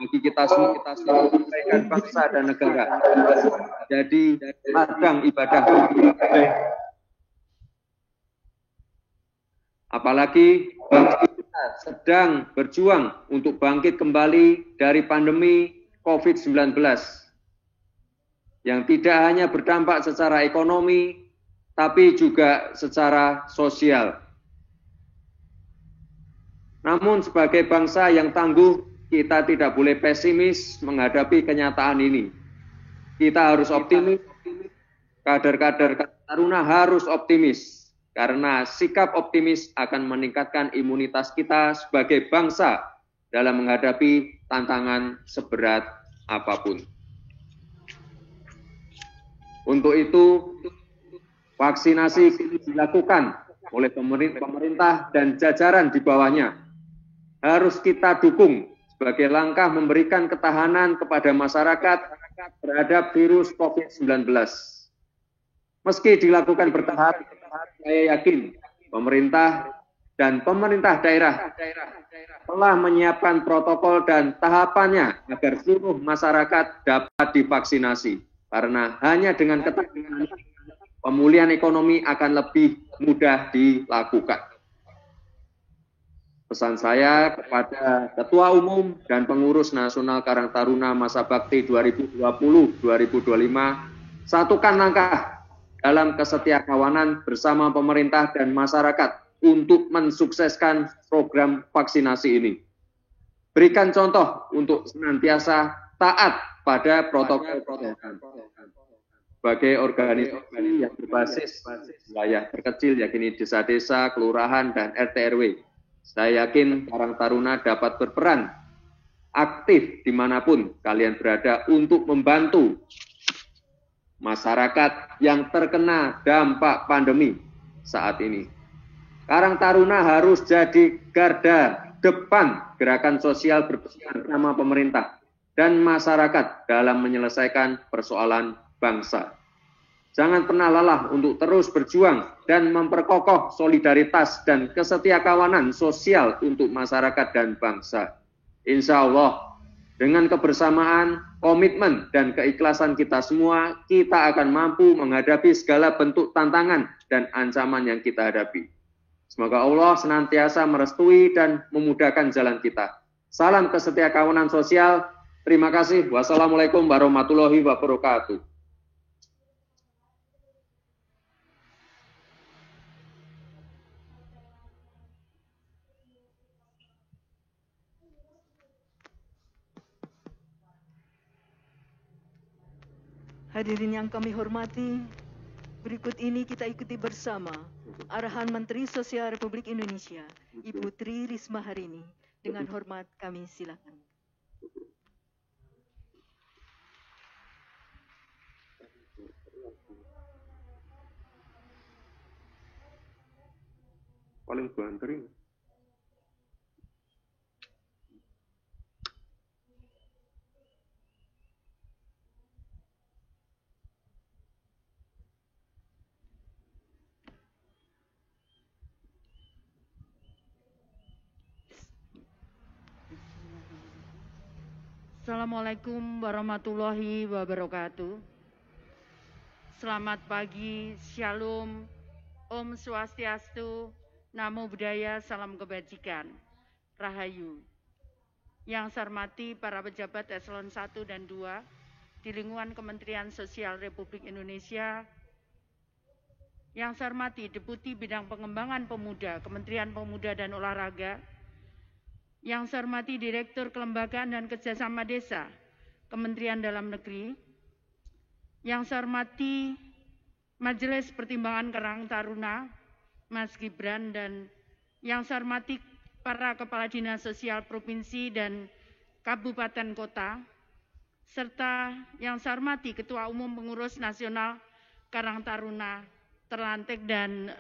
bagi kita semua kebaikan bangsa dan negara. Jadi ladang ibadah. Apalagi bangsa kita sedang berjuang untuk bangkit kembali dari pandemi COVID-19 yang tidak hanya berdampak secara ekonomi, tapi juga secara sosial. Namun sebagai bangsa yang tangguh, kita tidak boleh pesimis menghadapi kenyataan ini. Kita harus optimis, kader-kader Taruna harus optimis, karena sikap optimis akan meningkatkan imunitas kita sebagai bangsa dalam menghadapi tantangan seberat apapun. Untuk itu, vaksinasi dilakukan oleh pemerintah dan jajaran di bawahnya. Harus kita dukung sebagai langkah memberikan ketahanan kepada masyarakat terhadap virus COVID-19. Meski dilakukan bertahap, saya yakin pemerintah dan pemerintah daerah telah menyiapkan protokol dan tahapannya agar seluruh masyarakat dapat divaksinasi. Karena hanya dengan ketahanan pemulihan ekonomi akan lebih mudah dilakukan. Pesan saya kepada Ketua Umum dan Pengurus Nasional Karang Taruna Masa Bakti 2020-2025, satukan langkah dalam kesetiakawanan bersama pemerintah dan masyarakat untuk mensukseskan program vaksinasi ini. Berikan contoh untuk senantiasa taat pada protokol kesehatan. Sebagai organisasi yang berbasis wilayah terkecil, yakni desa-desa, kelurahan, dan RT/RW, saya yakin Karang Taruna dapat berperan aktif dimanapun kalian berada untuk membantu masyarakat yang terkena dampak pandemi saat ini. Karang Taruna harus jadi garda depan gerakan sosial bersama pemerintah dan masyarakat dalam menyelesaikan persoalan bangsa. Jangan pernah lelah untuk terus berjuang dan memperkokoh solidaritas dan kesetiakawanan sosial untuk masyarakat dan bangsa. Insya Allah, dengan kebersamaan, komitmen, dan keikhlasan kita semua, kita akan mampu menghadapi segala bentuk tantangan dan ancaman yang kita hadapi. Semoga Allah senantiasa merestui dan memudahkan jalan kita. Salam kesetiakawanan sosial. Terima kasih. Wassalamualaikum warahmatullahi wabarakatuh. Hadirin yang kami hormati, berikut ini kita ikuti bersama arahan Menteri Sosial Republik Indonesia, Ibu Tri Risma Harini. Dengan hormat kami silakan. Paling bantering. Assalamualaikum warahmatullahi wabarakatuh. Selamat pagi, Shalom, Om Swastiastu, Namo Buddhaya, Salam Kebajikan, Rahayu. Yang saya hormati para pejabat eselon 1 dan 2 di lingkungan Kementerian Sosial Republik Indonesia. Yang saya hormati Deputi Bidang Pengembangan Pemuda, Kementerian Pemuda dan Olahraga. Yang saya hormati Direktur Kelembagaan dan Kerjasama Desa, Kementerian Dalam Negeri. Yang saya hormati Majelis Pertimbangan Karang Taruna, Mas Gibran, dan yang saya hormati para Kepala Dinas Sosial Provinsi dan Kabupaten Kota, serta yang saya hormati Ketua Umum Pengurus Nasional Karang Taruna terlantik dan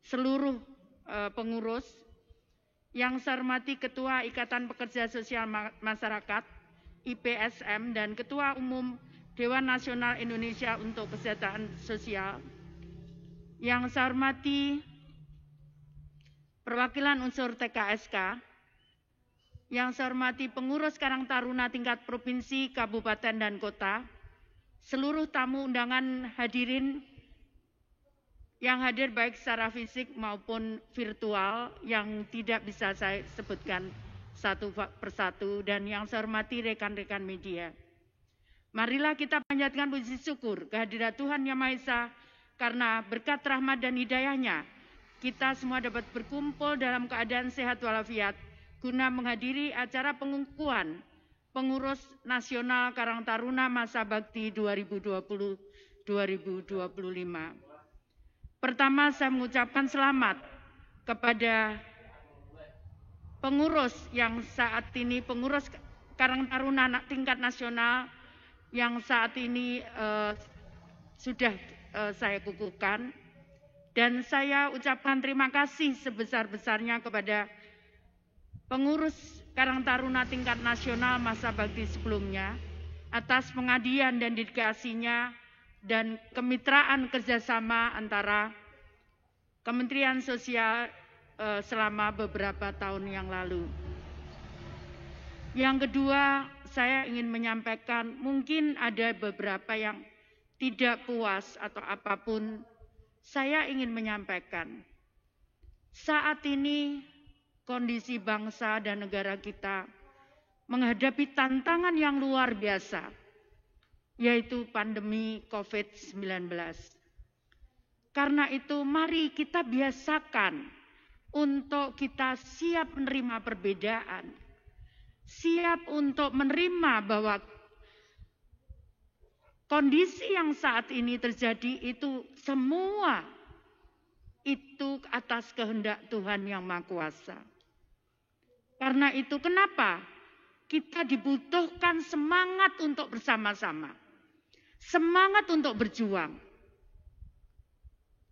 seluruh pengurus. Yang saya hormati Ketua Ikatan Pekerja Sosial Masyarakat, IPSM, dan Ketua Umum Dewan Nasional Indonesia untuk Kesejahteraan Sosial. Yang saya hormati perwakilan unsur TKSK. Yang saya hormati pengurus Karang Taruna tingkat provinsi, kabupaten, dan kota. Seluruh tamu undangan hadirin yang hadir baik secara fisik maupun virtual yang tidak bisa saya sebutkan satu persatu, dan yang saya hormati rekan-rekan media. Marilah kita panjatkan puji syukur kehadirat Tuhan Yang Maha Esa, karena berkat rahmat dan hidayah-Nya kita semua dapat berkumpul dalam keadaan sehat walafiat guna menghadiri acara pengukuhan Pengurus Nasional Karang Taruna Masa Bakti 2020-2025. Pertama, saya mengucapkan selamat kepada pengurus yang saat ini, pengurus Karang Taruna tingkat nasional yang saat ini sudah saya kukuhkan. Dan saya ucapkan terima kasih sebesar-besarnya kepada pengurus Karang Taruna tingkat nasional masa bakti sebelumnya atas pengabdian dan dedikasinya dan kemitraan kerjasama antara Kementerian Sosial selama beberapa tahun yang lalu. Yang kedua, saya ingin menyampaikan mungkin ada beberapa yang tidak puas atau apapun, saya ingin menyampaikan, saat ini kondisi bangsa dan negara kita menghadapi tantangan yang luar biasa, yaitu pandemi COVID-19. Karena itu mari kita biasakan untuk kita siap menerima perbedaan, siap untuk menerima bahwa kondisi yang saat ini terjadi itu semua itu atas kehendak Tuhan yang Maha Kuasa. Karena itu kenapa kita dibutuhkan semangat untuk bersama-sama, semangat untuk berjuang.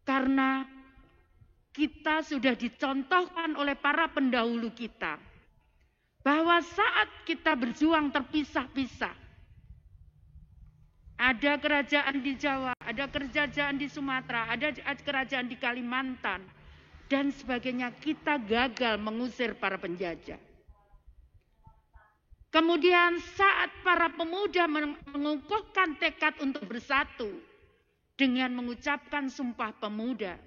Karena kita sudah dicontohkan oleh para pendahulu kita bahwa saat kita berjuang terpisah-pisah, ada kerajaan di Jawa, ada kerajaan di Sumatera, ada kerajaan di Kalimantan, dan sebagainya, kita gagal mengusir para penjajah. Kemudian saat para pemuda mengukuhkan tekad untuk bersatu dengan mengucapkan Sumpah Pemuda,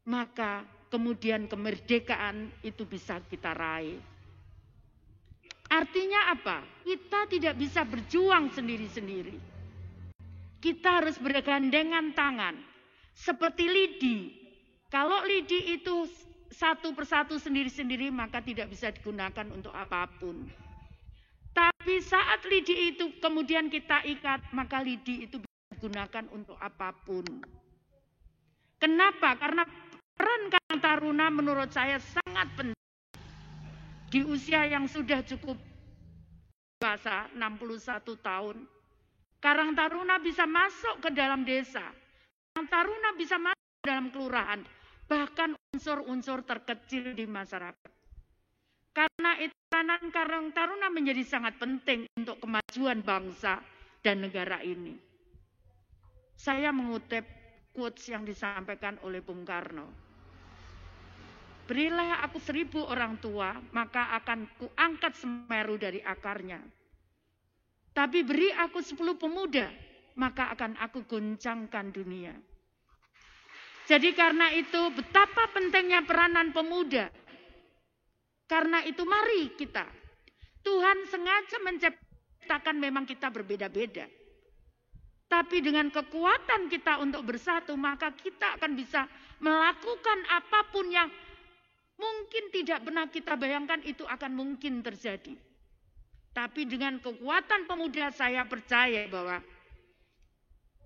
maka kemudian kemerdekaan itu bisa kita raih. Artinya apa? Kita tidak bisa berjuang sendiri-sendiri. Kita harus bergandengan tangan. Seperti lidi. Kalau lidi itu satu persatu sendiri-sendiri, maka tidak bisa digunakan untuk apapun. Tapi saat lidi itu kemudian kita ikat, maka lidi itu bisa digunakan untuk apapun. Kenapa? Karena peran Karang Taruna menurut saya sangat penting. Di usia yang sudah cukup dewasa, 61 tahun, Karang Taruna bisa masuk ke dalam desa. Karang Taruna bisa masuk ke dalam kelurahan, bahkan unsur-unsur terkecil di masyarakat. Karena itu peranan Karang Taruna menjadi sangat penting untuk kemajuan bangsa dan negara ini. Saya mengutip quotes yang disampaikan oleh Bung Karno. Berilah aku 1000 orang tua, maka akan kuangkat Semeru dari akarnya. Tapi beri aku 10 pemuda, maka akan aku goncangkan dunia. Jadi karena itu betapa pentingnya peranan pemuda. Karena itu mari kita. Tuhan sengaja menciptakan memang kita berbeda-beda. Tapi dengan kekuatan kita untuk bersatu, maka kita akan bisa melakukan apapun yang mungkin tidak pernah kita bayangkan itu akan mungkin terjadi. Tapi dengan kekuatan pemuda saya percaya bahwa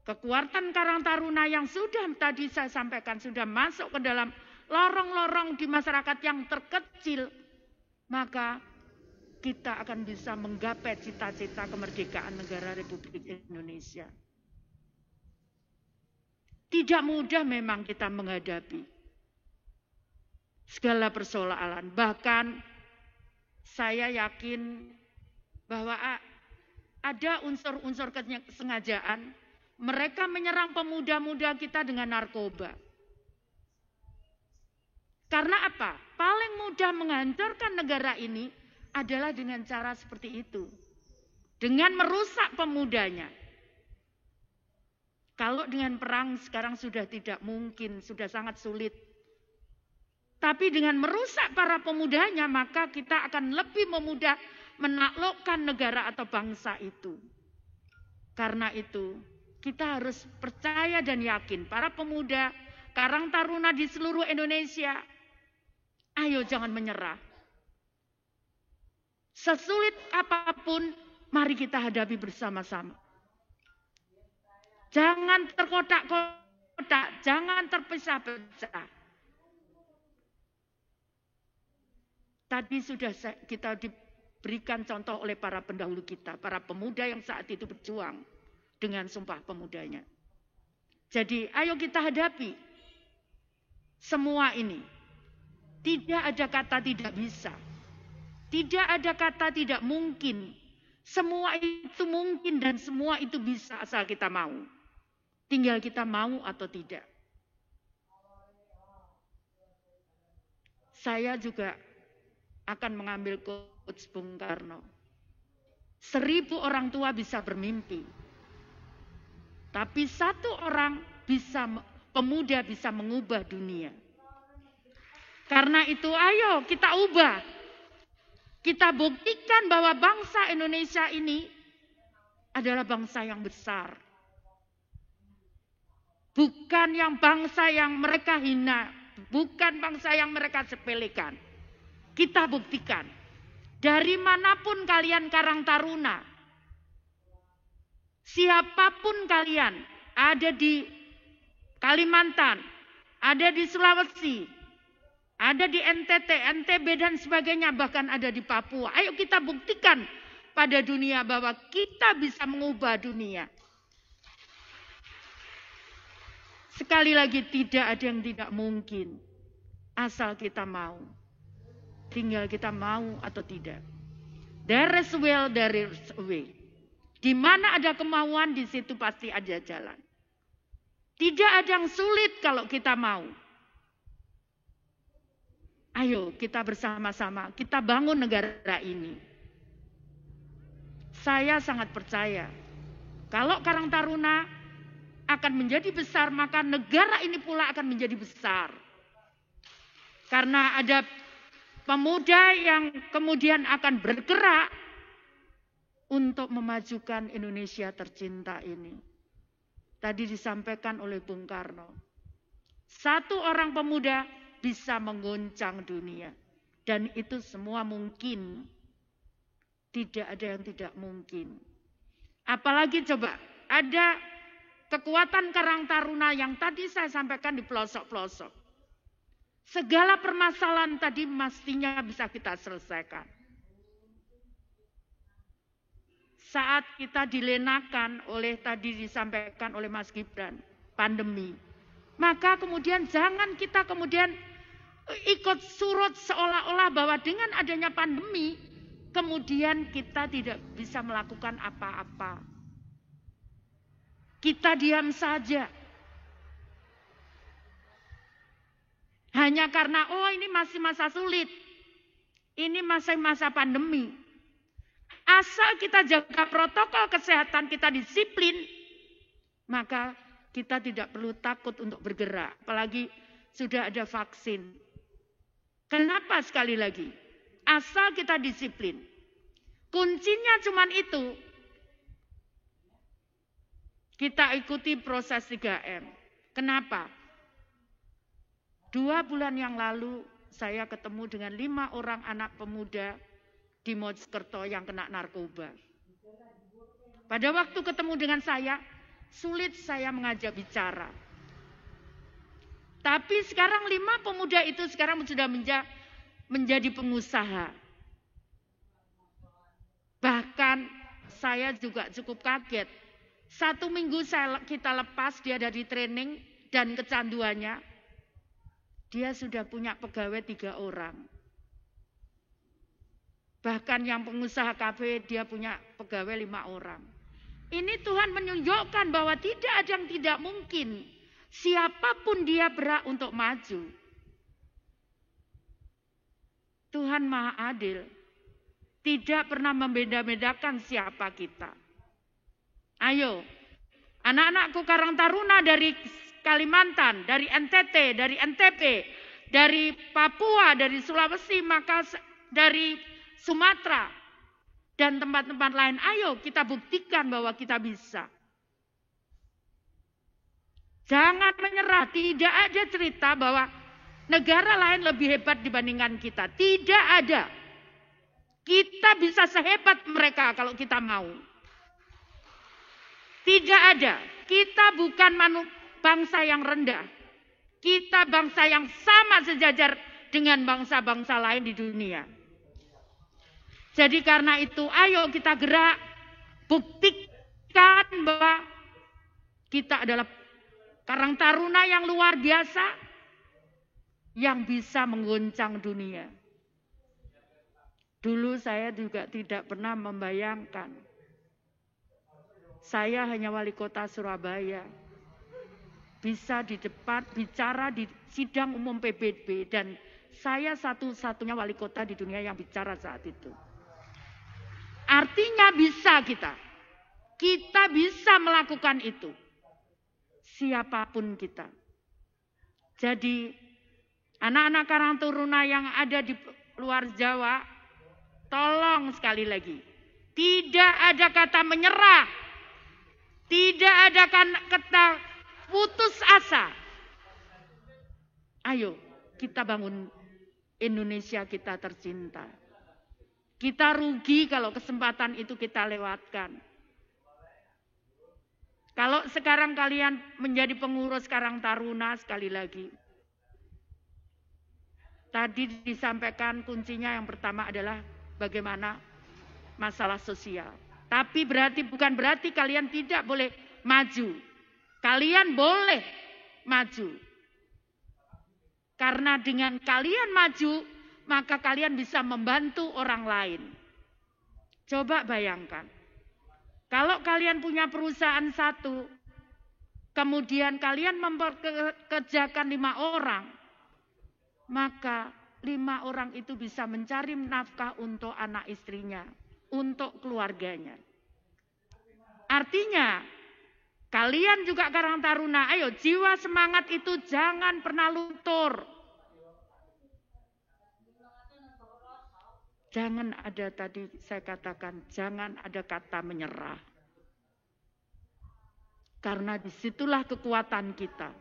kekuatan Karang Taruna yang sudah tadi saya sampaikan sudah masuk ke dalam lorong-lorong di masyarakat yang terkecil, maka kita akan bisa menggapai cita-cita kemerdekaan negara Republik Indonesia. Tidak mudah memang kita menghadapi segala persoalan. Bahkan saya yakin bahwa ada unsur-unsur kesengajaan. Mereka menyerang pemuda-muda kita dengan narkoba. Karena apa? Paling mudah menghancurkan negara ini adalah dengan cara seperti itu. Dengan merusak pemudanya. Kalau dengan perang sekarang sudah tidak mungkin, sudah sangat sulit. Tapi dengan merusak para pemudanya, maka kita akan lebih memudah menaklukkan negara atau bangsa itu. Karena itu, kita harus percaya dan yakin para pemuda Karang Taruna di seluruh Indonesia, ayo jangan menyerah. Sesulit apapun, mari kita hadapi bersama-sama. Jangan terkotak-kotak, jangan terpisah-pisah. Tadi sudah kita diberikan contoh oleh para pendahulu kita, para pemuda yang saat itu berjuang dengan Sumpah Pemudanya. Jadi ayo kita hadapi semua ini. Tidak ada kata tidak bisa. Tidak ada kata tidak mungkin. Semua itu mungkin dan semua itu bisa asal kita mau. Tinggal kita mau atau tidak. Saya juga akan mengambil quotes Bung Karno. 1000 orang tua bisa bermimpi. Tapi satu orang pemuda bisa mengubah dunia. Karena itu ayo kita ubah. Kita buktikan bahwa bangsa Indonesia ini adalah bangsa yang besar. Bukan yang bangsa yang mereka hina. Bukan bangsa yang mereka sepelekan. Kita buktikan. Dari manapun kalian Karang Taruna. Siapapun kalian. Ada di Kalimantan. Ada di Sulawesi. Ada di NTT, NTB dan sebagainya, bahkan ada di Papua. Ayo kita buktikan pada dunia bahwa kita bisa mengubah dunia. Sekali lagi tidak ada yang tidak mungkin. Asal kita mau. Tinggal kita mau atau tidak. There is will, there is a way. Di mana ada kemauan, di situ pasti ada jalan. Tidak ada yang sulit kalau kita mau. Ayo kita bersama-sama, kita bangun negara ini. Saya sangat percaya, kalau Karang Taruna akan menjadi besar, maka negara ini pula akan menjadi besar. Karena ada pemuda yang kemudian akan bergerak untuk memajukan Indonesia tercinta ini. Tadi disampaikan oleh Bung Karno. Satu orang pemuda bisa menggoncang dunia. Dan itu semua mungkin. Tidak ada yang tidak mungkin. Apalagi coba, ada kekuatan Karang Taruna yang tadi saya sampaikan di pelosok-pelosok. Segala permasalahan tadi mestinya bisa kita selesaikan. Saat kita dilenakan oleh tadi disampaikan oleh Mas Gibran, pandemi. Maka kemudian jangan kita kemudian ikut surut seolah-olah bahwa dengan adanya pandemi, kemudian kita tidak bisa melakukan apa-apa. Kita diam saja. Hanya karena, ini masih masa sulit. Ini masih masa pandemi. Asal kita jaga protokol kesehatan, kita disiplin, maka kita tidak perlu takut untuk bergerak. Apalagi sudah ada vaksin. Kenapa sekali lagi? Asal kita disiplin. Kuncinya cuma itu. Kita ikuti proses 3M. Kenapa? 2 bulan yang lalu saya ketemu dengan 5 orang anak pemuda di Mojokerto yang kena narkoba. Pada waktu ketemu dengan saya, sulit saya mengajak bicara. Tapi sekarang 5 pemuda itu sekarang sudah menjadi pengusaha. Bahkan saya juga cukup kaget. 1 minggu kita lepas dia dari training dan kecanduannya. Dia sudah punya pegawai 3 orang. Bahkan yang pengusaha kafe dia punya pegawai 5 orang. Ini Tuhan menunjukkan bahwa tidak ada yang tidak mungkin. Siapapun dia berhak untuk maju. Tuhan Maha Adil. Tidak pernah membeda-bedakan siapa kita. Ayo, anak-anakku Karang Taruna dari Kalimantan, dari NTT, dari NTB, dari Papua, dari Sulawesi, maka dari Sumatera, dan tempat-tempat lain. Ayo kita buktikan bahwa kita bisa. Jangan menyerah, tidak ada cerita bahwa negara lain lebih hebat dibandingkan kita. Tidak ada. Kita bisa sehebat mereka kalau kita mau. Tidak ada. Kita bukan bangsa yang rendah. Kita bangsa yang sama sejajar dengan bangsa-bangsa lain di dunia. Jadi karena itu ayo kita gerak. Buktikan bahwa kita adalah Karang Taruna yang luar biasa. Yang bisa menggoncang dunia. Dulu saya juga tidak pernah membayangkan. Saya hanya wali kota Surabaya. Bisa di depan, bicara di sidang umum PBB. Dan saya satu-satunya wali kota di dunia yang bicara saat itu. Artinya bisa kita. Kita bisa melakukan itu. siapapun kita. Jadi anak-anak Karang Taruna yang ada di luar Jawa, tolong sekali lagi, tidak ada kata menyerah, tidak ada kata putus asa. Ayo kita bangun Indonesia kita tercinta. Kita rugi kalau kesempatan itu kita lewatkan. Kalau sekarang kalian menjadi pengurus Karang Taruna, sekali lagi, tadi disampaikan kuncinya yang pertama adalah bagaimana masalah sosial. Tapi bukan berarti kalian tidak boleh maju. Kalian boleh maju. Karena dengan kalian maju, maka kalian bisa membantu orang lain. Coba bayangkan. Kalau kalian punya perusahaan satu, kemudian kalian mempekerjakan 5 orang, maka 5 orang itu bisa mencari nafkah untuk anak istrinya, untuk keluarganya. Artinya, kalian juga Karang Taruna, ayo jiwa semangat itu jangan pernah luntur. Jangan ada tadi saya katakan, jangan ada kata menyerah. Karena disitulah kekuatan kita.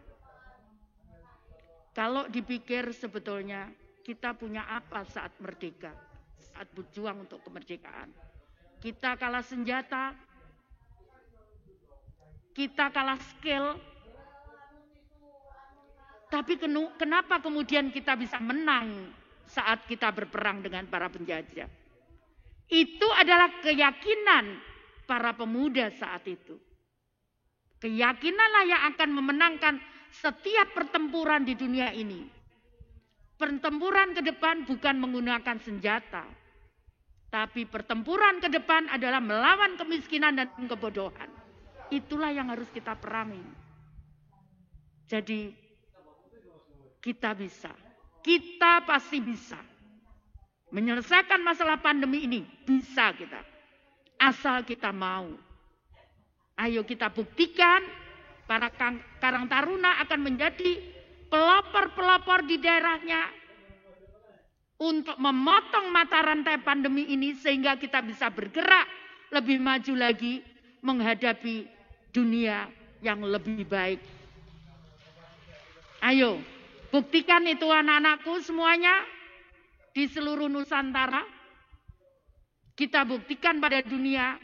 Kalau dipikir sebetulnya kita punya apa saat merdeka, saat berjuang untuk kemerdekaan. Kita kalah senjata, kita kalah skill, tapi kenapa kemudian kita bisa menang saat kita berperang dengan para penjajah? Itu adalah keyakinan para pemuda saat itu. Keyakinanlah yang akan memenangkan setiap pertempuran di dunia ini. Pertempuran ke depan bukan menggunakan senjata, tapi pertempuran ke depan adalah melawan kemiskinan dan kebodohan. Itulah yang harus kita perangi. Jadi kita bisa. Kita pasti bisa menyelesaikan masalah pandemi ini. Bisa kita. Asal kita mau. Ayo kita buktikan para Karang Taruna akan menjadi pelopor-pelopor di daerahnya untuk memotong mata rantai pandemi ini sehingga kita bisa bergerak lebih maju lagi menghadapi dunia yang lebih baik. Ayo. Buktikan itu anak-anakku semuanya di seluruh Nusantara. Kita buktikan pada dunia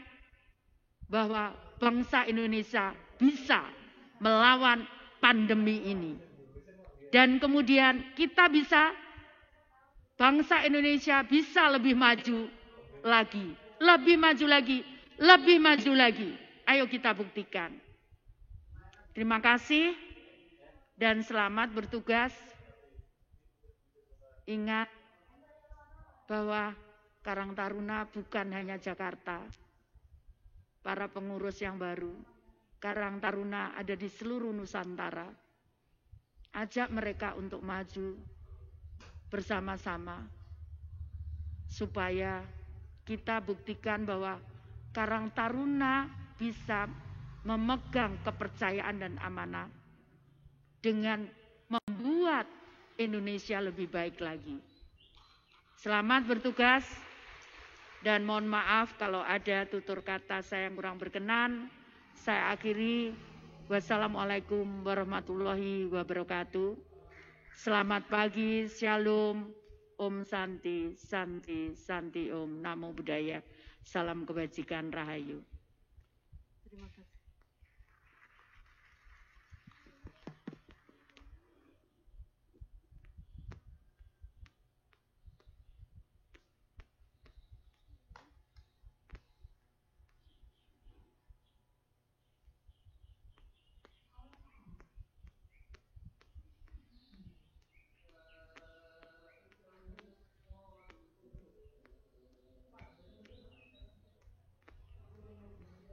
bahwa bangsa Indonesia bisa melawan pandemi ini. Dan kemudian kita bisa, bangsa Indonesia bisa lebih maju lagi. Lebih maju lagi, lebih maju lagi. Ayo kita buktikan. Terima kasih. Dan selamat bertugas. Ingat bahwa Karang Taruna bukan hanya Jakarta. Para pengurus yang baru, Karang Taruna ada di seluruh Nusantara. Ajak mereka untuk maju bersama-sama. Supaya kita buktikan bahwa Karang Taruna bisa memegang kepercayaan dan amanah dengan membuat Indonesia lebih baik lagi. Selamat bertugas dan mohon maaf kalau ada tutur kata saya yang kurang berkenan. Saya akhiri. Wassalamualaikum warahmatullahi wabarakatuh. Selamat pagi, shalom, om santi, santi, santi om, namo buddhaya, salam kebajikan, rahayu. Terima kasih.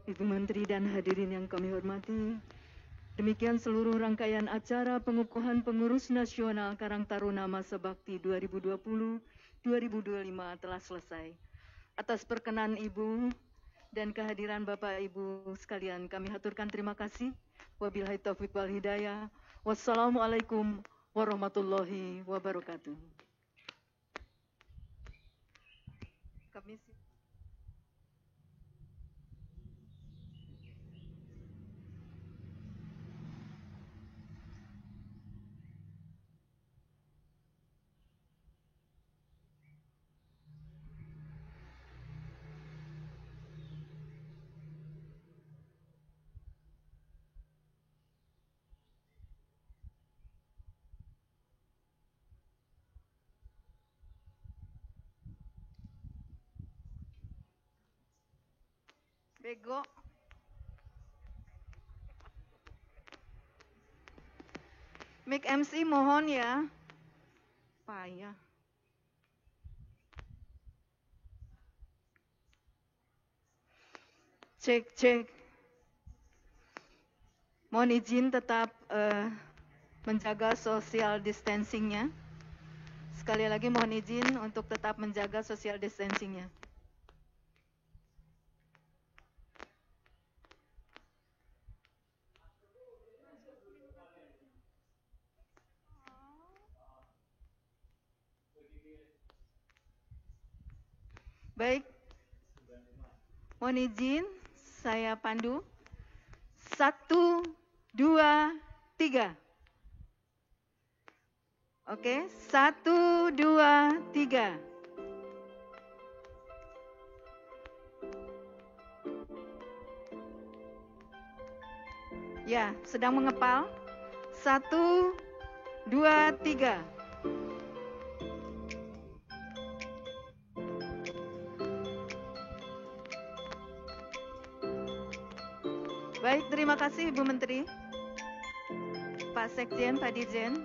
Ibu Menteri dan hadirin yang kami hormati, demikian seluruh rangkaian acara pengukuhan pengurus nasional Karang Taruna Masa Bakti 2020-2025 telah selesai. Atas perkenan Ibu, dan kehadiran Bapak Ibu sekalian. Kami haturkan terima kasih. Wabillahi taufiq wal hidayah. Wassalamualaikum warahmatullahi wabarakatuh. Bego. Mic MC mohon ya. Payah. Cek. Mohon izin tetap menjaga social distancing-nya. Sekali lagi mohon izin untuk tetap menjaga social distancing-nya. Baik, mohon izin saya pandu. 1, 2, 3. Oke, 1, 2, 3. Ya, sedang mengepal. 1, 2, 3. Baik, terima kasih Ibu Menteri, Pak Sekjen, Pak Dirjen.